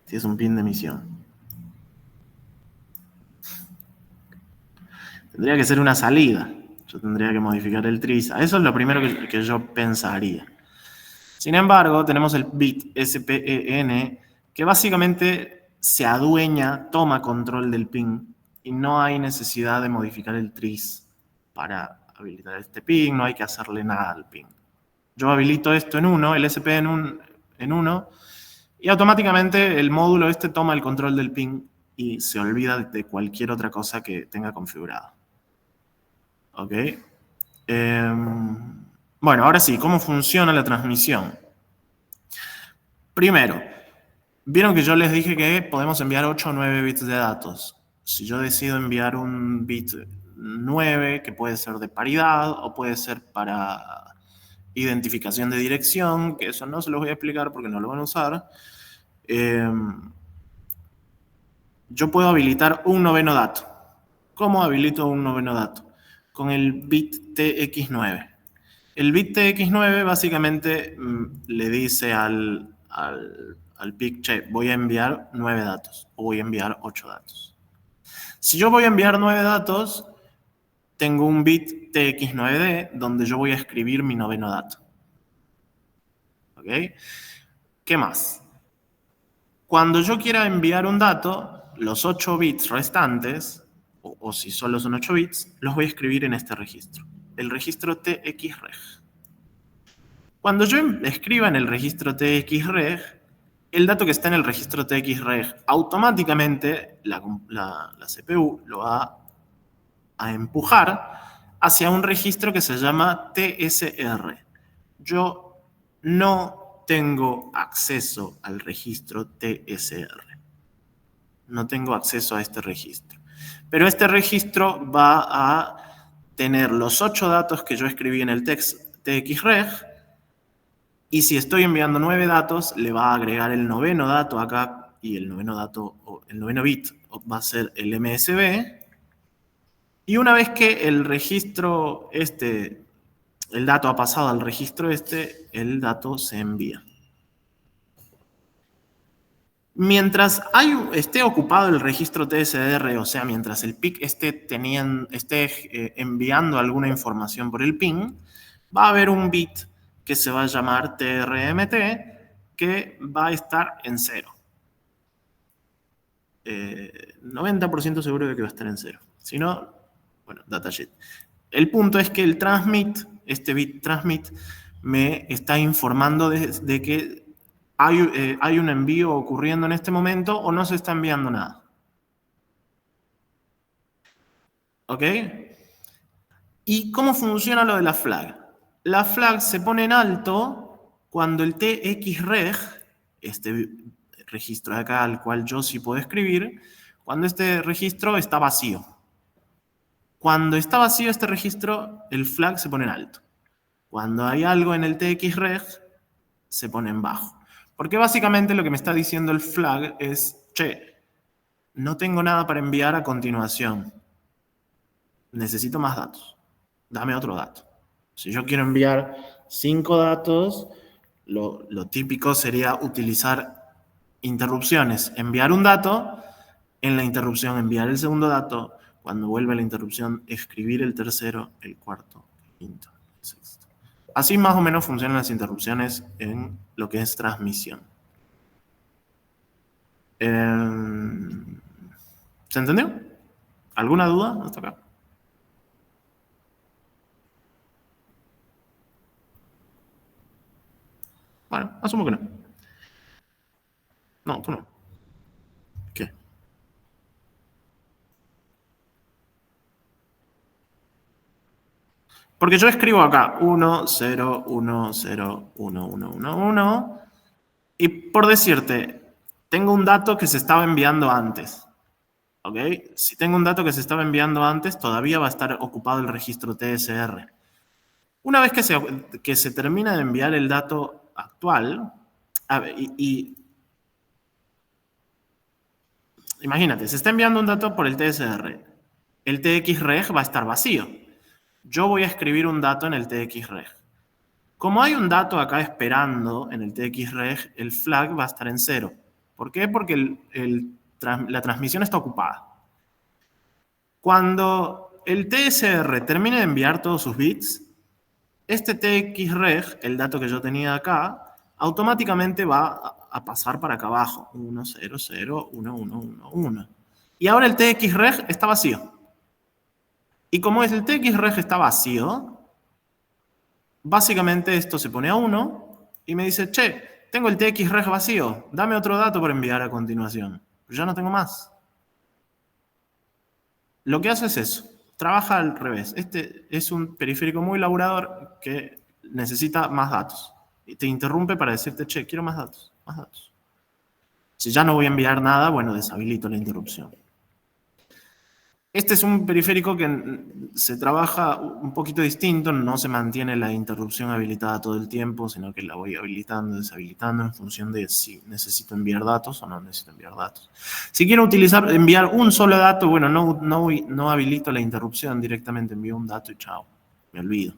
Si es un pin de emisión. Tendría que ser una salida. Yo tendría que modificar el trizza. Eso es lo primero que yo pensaría. Sin embargo, tenemos el bit SPEN, que básicamente se adueña, toma control del ping, y no hay necesidad de modificar el tris para habilitar este ping, no hay que hacerle nada al ping. Yo habilito esto en 1, el SP en 1, y automáticamente el módulo este toma el control del ping y se olvida de cualquier otra cosa que tenga configurado. ¿Ok? Bueno, ahora sí, ¿cómo funciona la transmisión? Primero, vieron que yo les dije que podemos enviar 8 o 9 bits de datos. Si yo decido enviar un bit 9, que puede ser de paridad o puede ser para identificación de dirección, que eso no se los voy a explicar porque no lo van a usar, yo puedo habilitar un noveno dato. ¿Cómo habilito un noveno dato? Con el bit TX9. El bit TX9 básicamente le dice al PIC, che, voy a enviar 9 datos o voy a enviar 8 datos. Si yo voy a enviar 9 datos, tengo un bit TX9D donde yo voy a escribir mi noveno dato. ¿Ok? ¿Qué más? Cuando yo quiera enviar un dato, los 8 bits restantes, o si solo son 8 bits, los voy a escribir en este registro, el registro TXREG. Cuando yo escriba en el registro TXREG, el dato que está en el registro TXREG, automáticamente la CPU lo va a empujar hacia un registro que se llama TSR. Yo no tengo acceso al registro TSR. No tengo acceso a este registro. Pero este registro va a tener los 8 datos que yo escribí en el TXREG, y si estoy enviando 9 datos, le va a agregar el noveno dato acá, y el noveno dato, o el noveno bit, va a ser el MSB. Y una vez que el registro el dato ha pasado al registro el dato se envía. Mientras esté ocupado el registro TSR, o sea, mientras el PIC esté enviando alguna información por el ping, va a haber un bit que se va a llamar TRMT, que va a estar en 0. 90% seguro de que va a estar en 0. Si no, bueno, datasheet. El punto es que el transmit, este bit transmit, me está informando de que hay un envío ocurriendo en este momento o no se está enviando nada. ¿Ok? ¿Y cómo funciona lo de la flag? La flag se pone en alto cuando el TXREG, este registro de acá al cual yo sí puedo escribir, cuando este registro está vacío. Cuando está vacío este registro, el flag se pone en alto. Cuando hay algo en el TXREG, se pone en bajo. Porque básicamente lo que me está diciendo el flag es, che, no tengo nada para enviar a continuación. Necesito más datos. Dame otro dato. Si yo quiero enviar 5 datos, lo típico sería utilizar interrupciones. Enviar un dato, en la interrupción enviar el segundo dato, cuando vuelve la interrupción escribir el tercero, el cuarto, el quinto, el sexto. Así más o menos funcionan las interrupciones en lo que es transmisión. ¿Se entendió? ¿Alguna duda hasta acá? Bueno, asumo que no. No, tú no. ¿Qué? Porque yo escribo acá 1, 0, 1, 0, 1, 1, 1, 1. Y por decirte, tengo un dato que se estaba enviando antes. ¿Ok? Si tengo un dato que se estaba enviando antes, todavía va a estar ocupado el registro TSR. Una vez que se termina de enviar el dato actual, a ver, imagínate, se está enviando un dato por el TSR. El TXREG va a estar vacío. Yo voy a escribir un dato en el TXREG. Como hay un dato acá esperando en el TXREG, el flag va a estar en 0. ¿Por qué? Porque la transmisión está ocupada. Cuando el TSR termine de enviar todos sus bits, este TXREG, el dato que yo tenía acá, automáticamente va a pasar para acá abajo. 1, 0, 0, 1, 1, 1, 1. Y ahora el TXREG está vacío. Y como el TXREG está vacío, básicamente esto se pone a 1 y me dice, che, tengo el TXREG vacío, dame otro dato para enviar a continuación. Ya no tengo más. Lo que hace es eso, trabaja al revés. Este es un periférico muy elaborador que necesita más datos. Y te interrumpe para decirte, che, quiero más datos, más datos. Si ya no voy a enviar nada, bueno, deshabilito la interrupción. Este es un periférico que se trabaja un poquito distinto, no se mantiene la interrupción habilitada todo el tiempo, sino que la voy habilitando, deshabilitando en función de si necesito enviar datos o no necesito enviar datos. Si quiero enviar un solo dato, bueno, no habilito la interrupción, directamente envío un dato y chao, me olvido.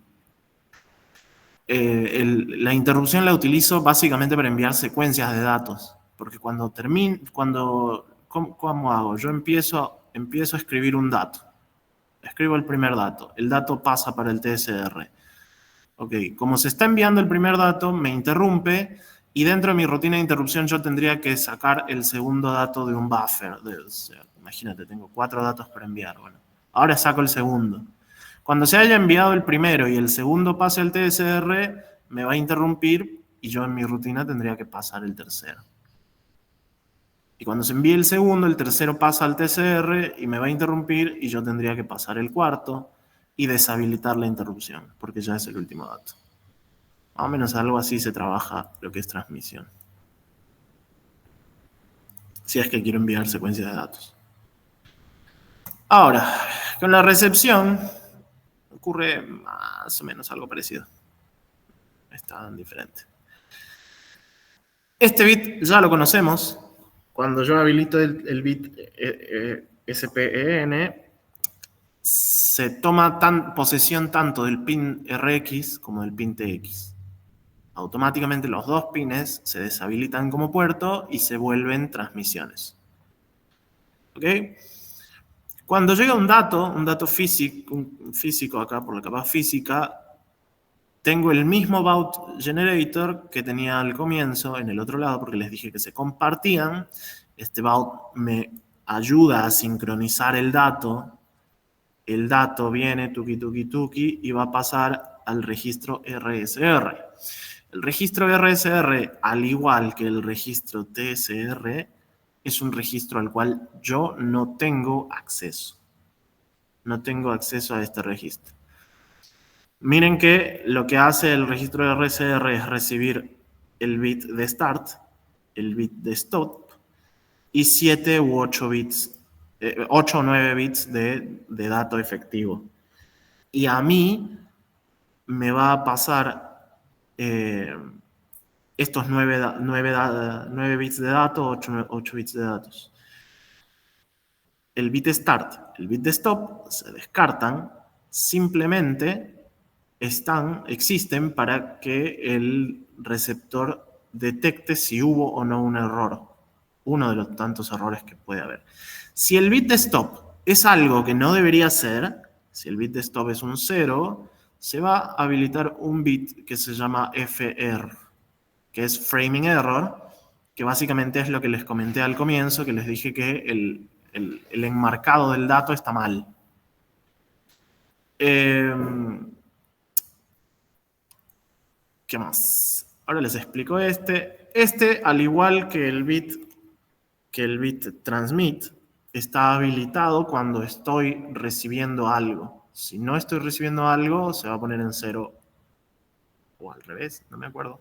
La interrupción la utilizo básicamente para enviar secuencias de datos, porque cuando ¿cómo hago? Yo empiezo a escribir un dato. Escribo el primer dato. El dato pasa para el TSR. Ok, como se está enviando el primer dato, me interrumpe y dentro de mi rutina de interrupción yo tendría que sacar el segundo dato de un buffer. O sea, imagínate, tengo 4 datos para enviar. Bueno, ahora saco el segundo. Cuando se haya enviado el primero y el segundo pase al TSR, me va a interrumpir y yo en mi rutina tendría que pasar el tercero. Y cuando se envíe el segundo, el tercero pasa al TCR y me va a interrumpir y yo tendría que pasar el cuarto y deshabilitar la interrupción, porque ya es el último dato. Más o menos algo así se trabaja lo que es transmisión. Si es que quiero enviar secuencias de datos. Ahora, con la recepción ocurre más o menos algo parecido. Es tan diferente. Este bit ya lo conocemos. Cuando yo habilito el bit SPEN, se toma posesión tanto del pin RX como del pin TX. Automáticamente los dos pines se deshabilitan como puerto y se vuelven transmisiones. ¿Ok? Cuando llega un dato físico acá por la capa física, tengo el mismo baud generator que tenía al comienzo en el otro lado, porque les dije que se compartían. Este baud me ayuda a sincronizar el dato. El dato viene tuki tuki tuki y va a pasar al registro RSR. El registro RSR, al igual que el registro TSR, es un registro al cual yo no tengo acceso. No tengo acceso a este registro. Miren que lo que hace el registro RSR es recibir el bit de start, el bit de stop y 7 u 8 bits, 8 o 9 bits de dato efectivo. Y a mí me va a pasar estos 9 bits de datos, 8 bits de datos. El bit start, el bit de stop se descartan, simplemente existen para que el receptor detecte si hubo o no un error. Uno de los tantos errores que puede haber. Si el bit de stop es algo que no debería ser, si el bit de stop es un 0, se va a habilitar un bit que se llama FR, que es Framing Error, que básicamente es lo que les comenté al comienzo, que les dije que el enmarcado del dato está mal. ¿Qué más? Ahora les explico este. Este, al igual que el bit transmit, está habilitado cuando estoy recibiendo algo. Si no estoy recibiendo algo, se va a poner en 0 o al revés, no me acuerdo.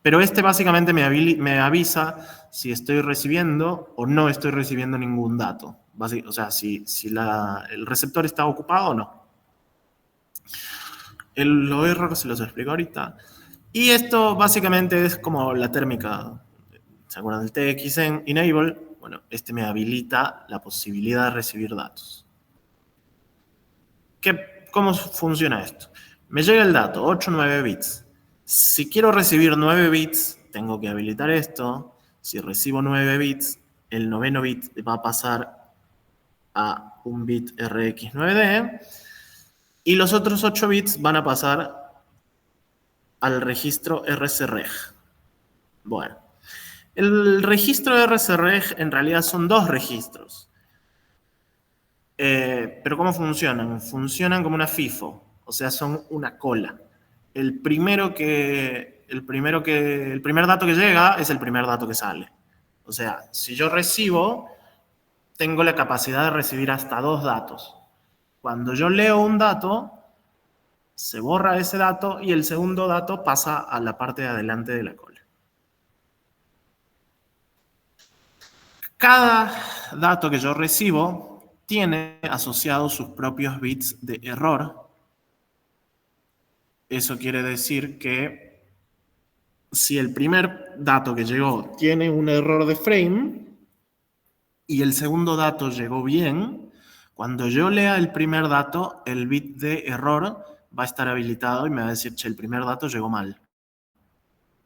Pero este básicamente me avisa si estoy recibiendo o no estoy recibiendo ningún dato. O sea, si el receptor está ocupado o no. Los errores se los explico ahorita. Y esto básicamente es como la térmica. ¿Se acuerdan del TX enable? Bueno, este me habilita la posibilidad de recibir datos. ¿Cómo funciona esto? Me llega el dato, 8 o 9 bits. Si quiero recibir 9 bits, tengo que habilitar esto. Si recibo 9 bits, el noveno bit va a pasar a un bit RX9D y los otros 8 bits van a pasar al registro RCREG. Bueno, el registro RCREG en realidad son 2 registros. Pero ¿cómo funcionan? Funcionan como una FIFO, o sea, son una cola. El primer dato que llega es el primer dato que sale. O sea, si yo recibo, tengo la capacidad de recibir hasta 2 datos. Cuando yo leo un dato, se borra ese dato y el segundo dato pasa a la parte de adelante de la cola. Cada dato que yo recibo tiene asociados sus propios bits de error. Eso quiere decir que si el primer dato que llegó tiene un error de frame y el segundo dato llegó bien, cuando yo lea el primer dato, el bit de error va a estar habilitado y me va a decir, che, el primer dato llegó mal.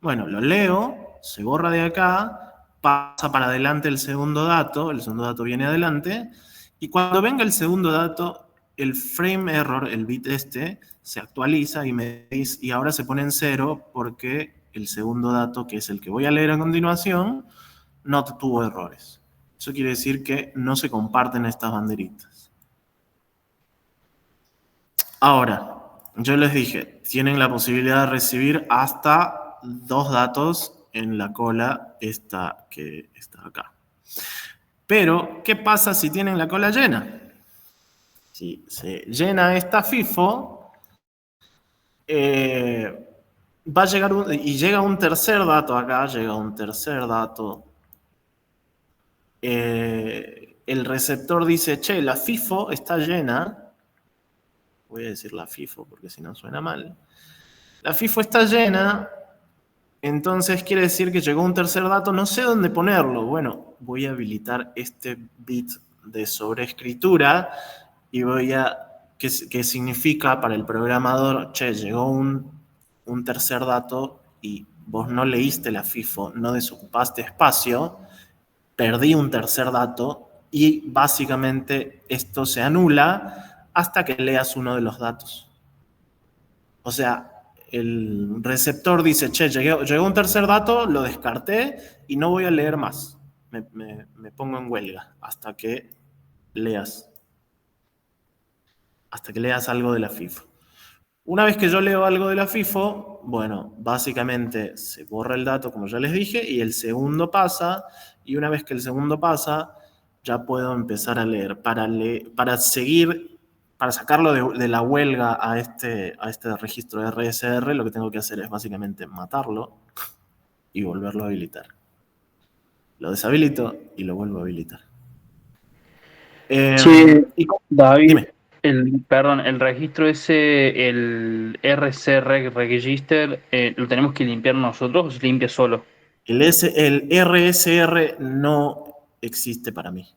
Bueno, lo leo, se borra de acá, pasa para adelante el segundo dato viene adelante, y cuando venga el segundo dato, el frame error, el bit se actualiza y ahora se pone en 0 porque el segundo dato, que es el que voy a leer a continuación, no tuvo errores. Eso quiere decir que no se comparten estas banderitas. Ahora, yo les dije, tienen la posibilidad de recibir hasta 2 datos en la cola esta que está acá. Pero, ¿qué pasa si tienen la cola llena? Si se llena esta FIFO, va a llegar y llega un tercer dato acá, el receptor dice, che, la FIFO está llena. Voy a decir la FIFO porque si no suena mal. La FIFO está llena, entonces quiere decir que llegó un tercer dato, no sé dónde ponerlo. Bueno, voy a habilitar este bit de sobreescritura y que significa para el programador, che, llegó un tercer dato y vos no leíste la FIFO, no desocupaste espacio, perdí un tercer dato y básicamente esto se anula hasta que leas uno de los datos. O sea, el receptor dice, che, llegó un tercer dato, lo descarté y no voy a leer más. Me pongo en huelga hasta que leas algo de la FIFO. Una vez que yo leo algo de la FIFO, bueno, básicamente se borra el dato, como ya les dije, y el segundo pasa, y una vez que el segundo pasa, ya puedo empezar a leer. Para sacarlo de la huelga a este registro de RSR, lo que tengo que hacer es básicamente matarlo y volverlo a habilitar. Lo deshabilito y lo vuelvo a habilitar. Sí, David, dime. el registro ese, el RCR Register, ¿lo tenemos que limpiar nosotros o se limpia solo? El RSR no existe para mí.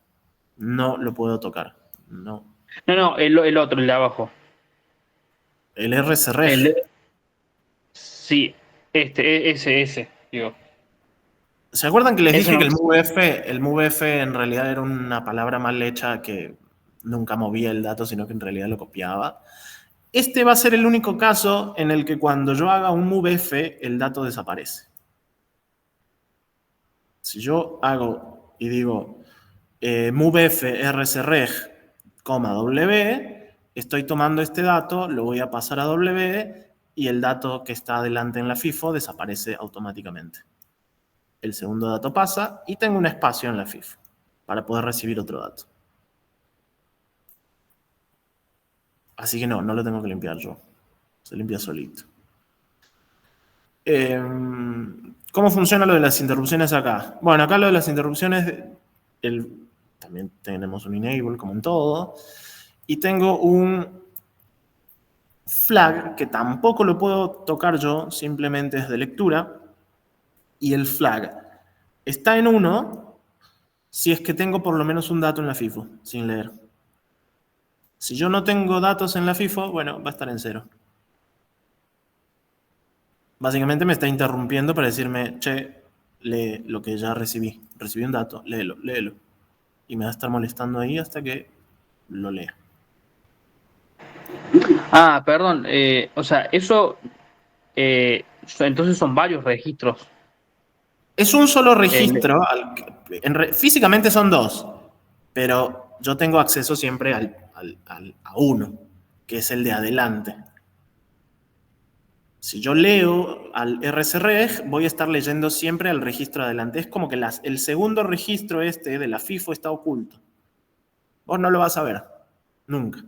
No lo puedo tocar. No. No, el otro, el de abajo. El RSREG. Sí, ese, digo. ¿Se acuerdan que les Eso dije no. que el MoveF en realidad era una palabra mal hecha que nunca movía el dato, sino que en realidad lo copiaba? Este va a ser el único caso en el que cuando yo haga un MoveF, el dato desaparece. Si yo hago y digo MoveF rsreg, W, estoy tomando este dato, lo voy a pasar a W y el dato que está adelante en la FIFO desaparece automáticamente. El segundo dato pasa y tengo un espacio en la FIFO para poder recibir otro dato. Así que no lo tengo que limpiar yo. Se limpia solito. ¿Cómo funciona lo de las interrupciones acá? Bueno, acá lo de las interrupciones, también tenemos un enable como en todo. Y tengo un flag que tampoco lo puedo tocar yo, simplemente es de lectura. Y el flag está en 1 si es que tengo por lo menos un dato en la FIFO, sin leer. Si yo no tengo datos en la FIFO, bueno, va a estar en 0. Básicamente me está interrumpiendo para decirme, che, lee lo que ya recibí. Recibí un dato, léelo. Y me va a estar molestando ahí hasta que lo lea. Ah, perdón. O sea, eso. Entonces son varios registros. Es un solo El- registro, físicamente son dos, pero yo tengo acceso siempre a uno, que es el de adelante. Si yo leo al RSREG, voy a estar leyendo siempre al registro adelante. Es como que el segundo registro este de la FIFO está oculto. Vos no lo vas a ver, nunca.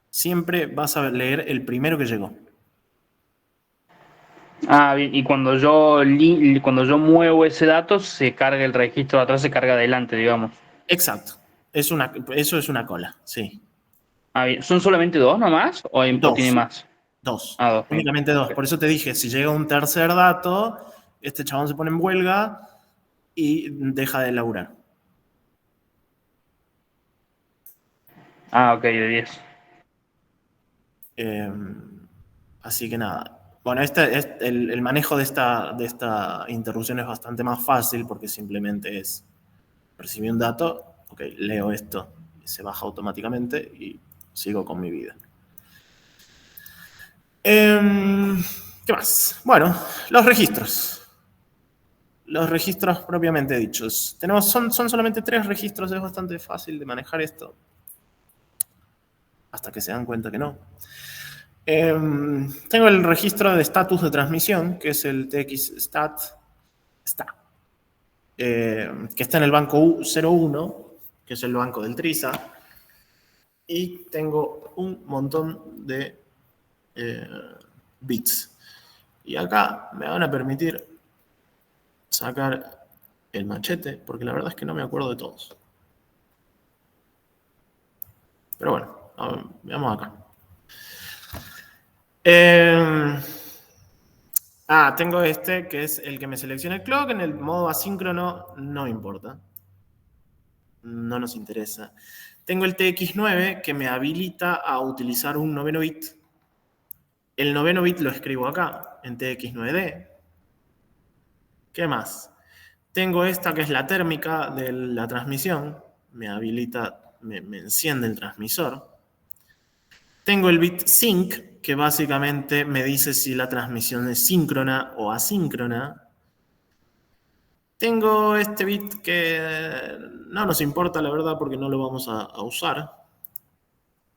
Siempre vas a leer el primero que llegó. Ah, bien. Y cuando yo muevo ese dato, se carga el registro de atrás, se carga adelante, digamos. Exacto. Eso es una cola, sí. Ah, bien. ¿Son solamente dos nomás? ¿O tiene Dos. más? Dos. Ah, dos, bien. Únicamente dos. Ok. Por eso te dije, si llega un tercer dato, este chabón se pone en huelga y deja de laburar. Ah, ok, de 10. Eh, así que nada. Bueno, el manejo de esta interrupción es bastante más fácil porque simplemente es recibí un dato, ok, leo esto, se baja automáticamente y sigo con mi vida. ¿Qué más? Bueno, los registros. Los registros propiamente dichos. Son solamente 3 registros, es bastante fácil de manejar esto. Hasta que se dan cuenta que no. Tengo el registro de estatus de transmisión, que es el TXStat, que está en el banco 01, que es el banco del TRISA. Y tengo un montón de bits. Y acá me van a permitir sacar el machete, porque la verdad es que no me acuerdo de todos. Pero bueno, veamos acá. Tengo este, que es el que me selecciona el clock. En el modo asíncrono no importa. No nos interesa. Tengo el TX9, que me habilita a utilizar un noveno bit. El noveno bit lo escribo acá, en TX9D. ¿Qué más? Tengo esta que es la térmica de la transmisión. Me habilita, me enciende el transmisor. Tengo el bit sync, que básicamente me dice si la transmisión es síncrona o asíncrona. Tengo este bit que no nos importa, la verdad, porque no lo vamos a usar.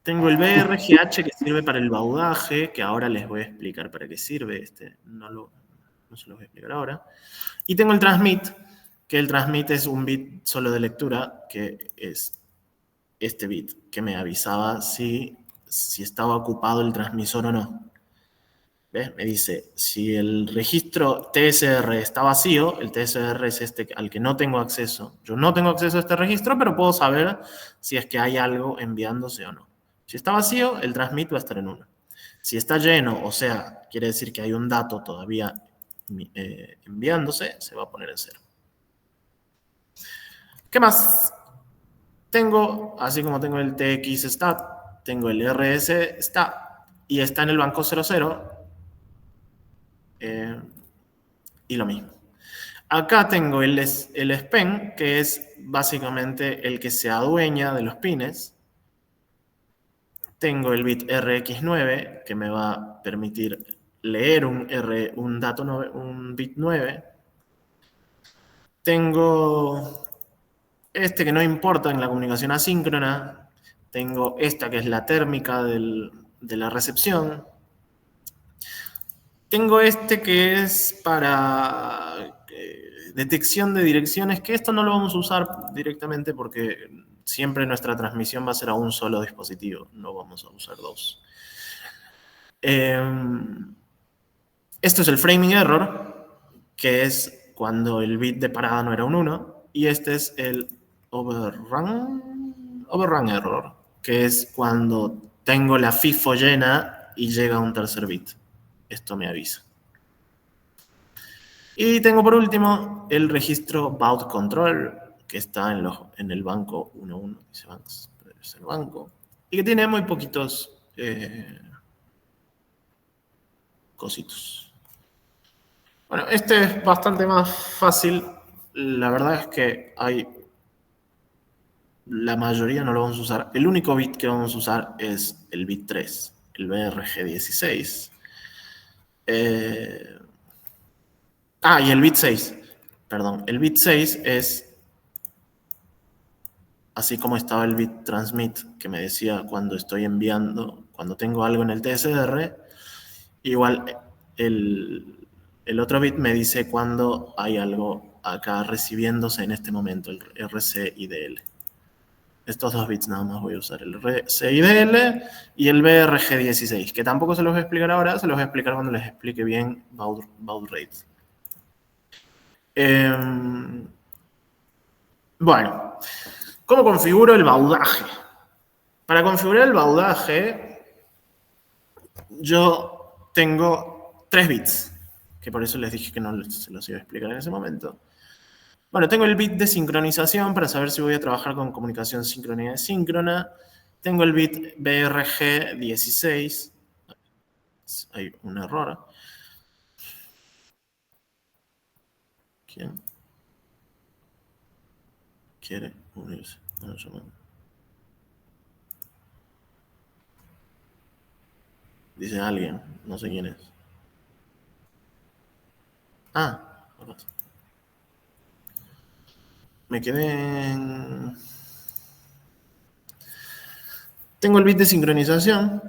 Tengo el BRGH que sirve para el baudaje, que ahora les voy a explicar para qué sirve. No se lo voy a explicar ahora. Y tengo el transmit, que el transmit es un bit solo de lectura, que es este bit, que me avisaba si estaba ocupado el transmisor o no. ¿Ves? Me dice, si el registro TSR está vacío, el TSR es este al que no tengo acceso. Yo no tengo acceso a este registro, pero puedo saber si es que hay algo enviándose o no. Si está vacío, el transmit va a estar en 1. Si está lleno, o sea, quiere decir que hay un dato todavía enviándose, se va a poner en 0. ¿Qué más? Tengo, así como tengo el TXStat, tengo el RSStat y está en el banco 00. Y lo mismo. Acá tengo el SPEN, que es básicamente el que se adueña de los pines. Tengo el bit RX9, que me va a permitir leer un dato, un bit 9. Tengo este que no importa en la comunicación asíncrona. Tengo esta que es la térmica de la recepción. Tengo este que es para detección de direcciones, que esto no lo vamos a usar directamente porque siempre nuestra transmisión va a ser a un solo dispositivo, no vamos a usar dos. Esto es el framing error, que es cuando el bit de parada no era un 1, y este es el overrun error, que es cuando tengo la FIFO llena y llega un tercer bit. Esto me avisa. Y tengo por último el registro baud control, que está en el banco 11, es el banco, y que tiene muy poquitos cositos. Bueno, este es bastante más fácil. La verdad es que hay la mayoría no lo vamos a usar. El único bit que vamos a usar es el bit 3, el BRG16. Y el bit 6. Perdón, el bit 6 es así como estaba el bit transmit que me decía cuando estoy enviando, cuando tengo algo en el TSR. Igual el otro bit me dice cuando hay algo acá recibiéndose en este momento, el RCIDL. Estos dos bits nada más voy a usar, el RCIDL y el BRG16, que tampoco se los voy a explicar ahora, se los voy a explicar cuando les explique bien baud rate. Bueno, ¿cómo configuro el baudaje? Para configurar el baudaje, yo tengo 3 bits, que por eso les dije que no se los iba a explicar en ese momento. Bueno, tengo el bit de sincronización para saber si voy a trabajar con comunicación síncrona y asíncrona. Tengo el bit BRG16. Hay un error. ¿Quién quiere unirse? No, yo no. Dice alguien, no sé quién es. Me quedé en... Tengo el bit de sincronización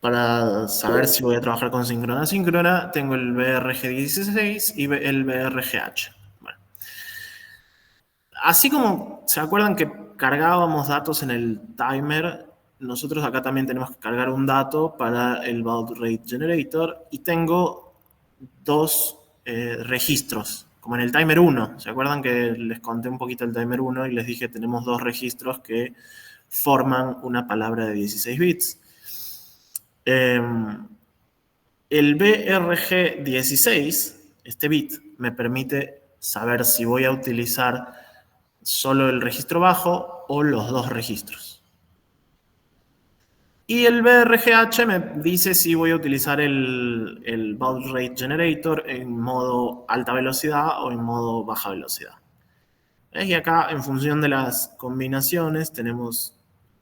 para saber si voy a trabajar con síncrona asíncrona. Tengo el BRG16 y el BRGH. Bueno. Así como se acuerdan que cargábamos datos en el timer, nosotros acá también tenemos que cargar un dato para el baud rate generator y tengo 2 registros, como en el timer 1. ¿Se acuerdan que les conté un poquito el timer 1 y les dije tenemos 2 registros que forman una palabra de 16 bits? El BRG16, este bit, me permite saber si voy a utilizar solo el registro bajo o los 2 registros. Y el BRGH me dice si voy a utilizar el baud rate generator en modo alta velocidad o en modo baja velocidad. Y acá, en función de las combinaciones, tenemos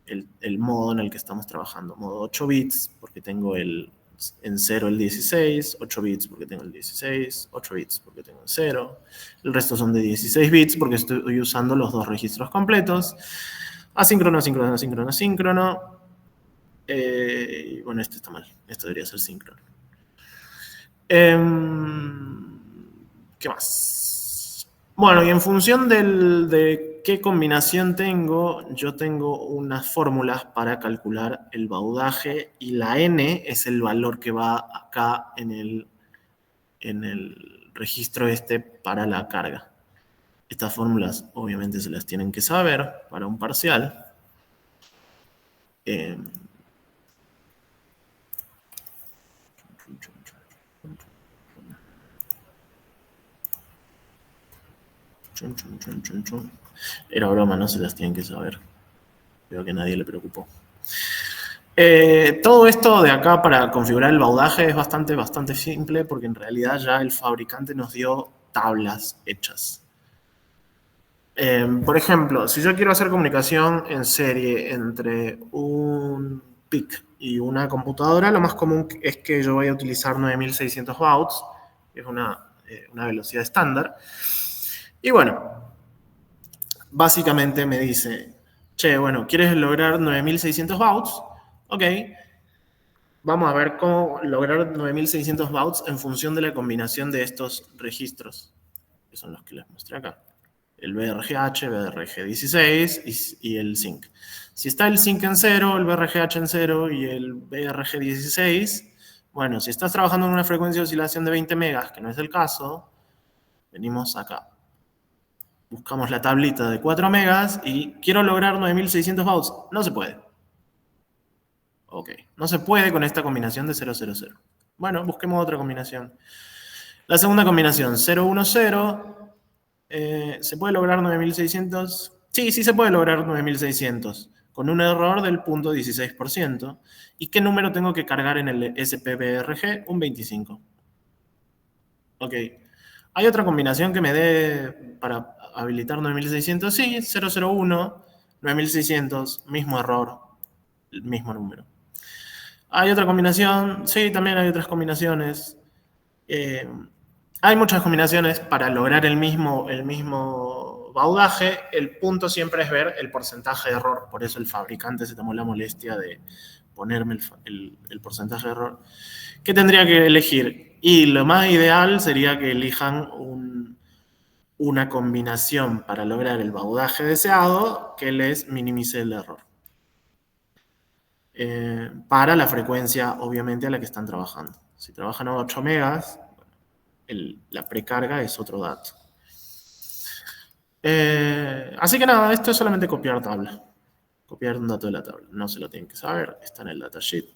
el modo en el que estamos trabajando. Modo 8 bits, porque tengo en 0 el 16, 8 bits porque tengo el 16, 8 bits porque tengo el 0. El resto son de 16 bits porque estoy usando los 2 registros completos. Asíncrono, asíncrono, asíncrono, asíncrono. Bueno, este está mal. Esto debería ser síncrono. ¿Qué más? Bueno, y en función de qué combinación tengo, yo tengo unas fórmulas para calcular el baudaje y la n es el valor que va acá en el registro este para la carga. Estas fórmulas obviamente se las tienen que saber para un parcial. Era broma, no se las tienen que saber. Veo que a nadie le preocupó. Todo esto de acá para configurar el baudaje es bastante simple porque en realidad ya el fabricante nos dio tablas hechas. Por ejemplo, si yo quiero hacer comunicación en serie entre un PIC y una computadora, lo más común es que yo vaya a utilizar 9600 bauds, que es una velocidad estándar. Y bueno, básicamente me dice, che, bueno, ¿quieres lograr 9600 bauds? Ok, vamos a ver cómo lograr 9600 bauds en función de la combinación de estos registros, que son los que les mostré acá. El BRGH, BRG16 y el sync. Si está el sync en 0, el BRGH en 0 y el BRG16, bueno, si estás trabajando en una frecuencia de oscilación de 20 megas, que no es el caso, venimos acá. Buscamos la tablita de 4 megas y quiero lograr 9600 bauds. No se puede. Ok, no se puede con esta combinación de 000. Bueno, busquemos otra combinación. La segunda combinación, 010. ¿Se puede lograr 9600? Sí, sí se puede lograr 9600, con un error del 0.16%. ¿Y qué número tengo que cargar en el SPBRG? Un 25. Ok. ¿Hay otra combinación que me dé para habilitar 9600, sí, 001, 9600, mismo error, el mismo número. ¿Hay otra combinación? Sí, también hay otras combinaciones. Hay muchas combinaciones para lograr el mismo baudaje. El punto siempre es ver el porcentaje de error. Por eso el fabricante se tomó la molestia de ponerme el porcentaje de error. ¿Qué tendría que elegir? Y lo más ideal sería que elijan una combinación para lograr el baudaje deseado que les minimice el error. Para la frecuencia, obviamente, a la que están trabajando. Si trabajan a 8 megas, la precarga es otro dato. Así que nada, esto es solamente copiar tabla. Copiar un dato de la tabla. No se lo tienen que saber, está en el datasheet.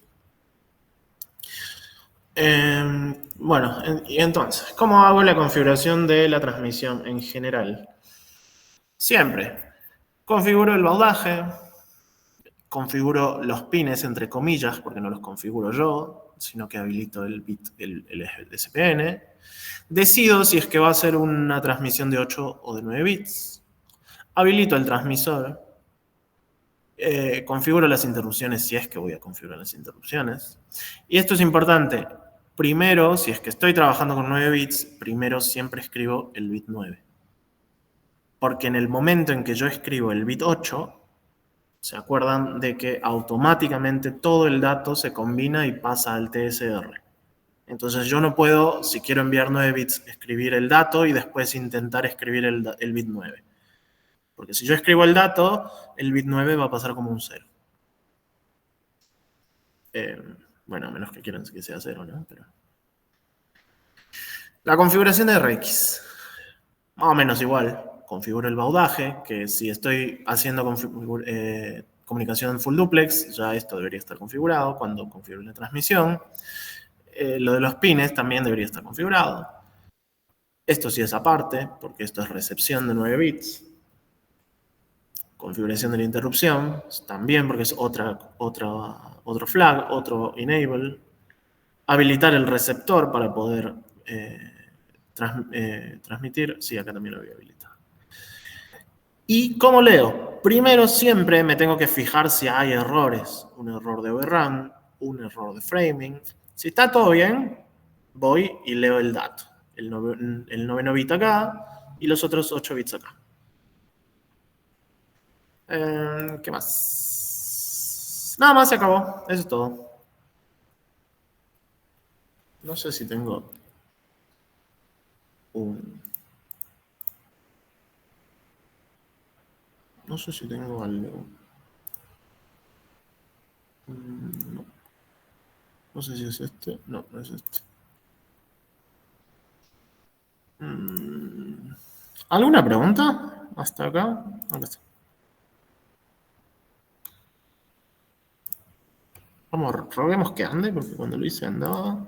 Bueno, y entonces, ¿cómo hago la configuración de la transmisión en general? Siempre configuro el baudaje, configuro los pines entre comillas, porque no los configuro yo, sino que habilito el bit, el SPN. Decido si es que va a ser una transmisión de 8 o de 9 bits. Habilito el transmisor. Configuro las interrupciones si es que voy a configurar las interrupciones. Y esto es importante. Primero, si es que estoy trabajando con 9 bits, primero siempre escribo el bit 9. Porque en el momento en que yo escribo el bit 8, ¿se acuerdan de que automáticamente todo el dato se combina y pasa al TSR? Entonces yo no puedo, si quiero enviar 9 bits, escribir el dato y después intentar escribir el bit 9. Porque si yo escribo el dato, el bit 9 va a pasar como un 0. Bueno, a menos que quieran que sea 0, ¿no? Pero... La configuración de RX. Más o menos igual. Configuro el baudaje, que si estoy haciendo comunicación full duplex, ya esto debería estar configurado cuando configure la transmisión. Lo de los pines también debería estar configurado. Esto sí es aparte, porque esto es recepción de 9 bits. Configuración de la interrupción, también porque es otro flag, otro enable. Habilitar el receptor para poder transmitir. Sí, acá también lo voy a habilitar. ¿Y cómo leo? Primero siempre me tengo que fijar si hay errores. Un error de overrun, un error de framing. Si está todo bien, voy y leo el dato. El noveno bit acá y los otros 8 bits acá. ¿Qué más? Nada más, se acabó. Eso es todo. No sé si tengo No sé si tengo algo. No. No sé si es este. No, no es este. ¿Alguna pregunta? ¿Hasta acá? Acá está. Vamos, roguemos que ande, porque cuando lo hice andaba.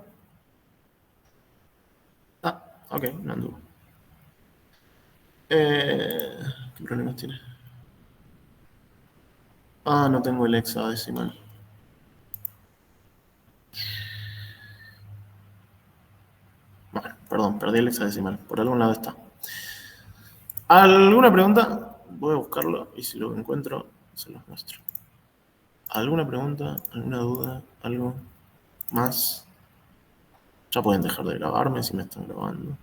Ah, ok, no anduvo. ¿Qué problemas tiene? Ah, no tengo el hexadecimal. Bueno, perdón, perdí el hexadecimal. Por algún lado está. ¿Alguna pregunta? Voy a buscarlo y si lo encuentro, se los muestro. ¿Alguna pregunta? ¿Alguna duda? ¿Algo más? Ya pueden dejar de grabarme si me están grabando.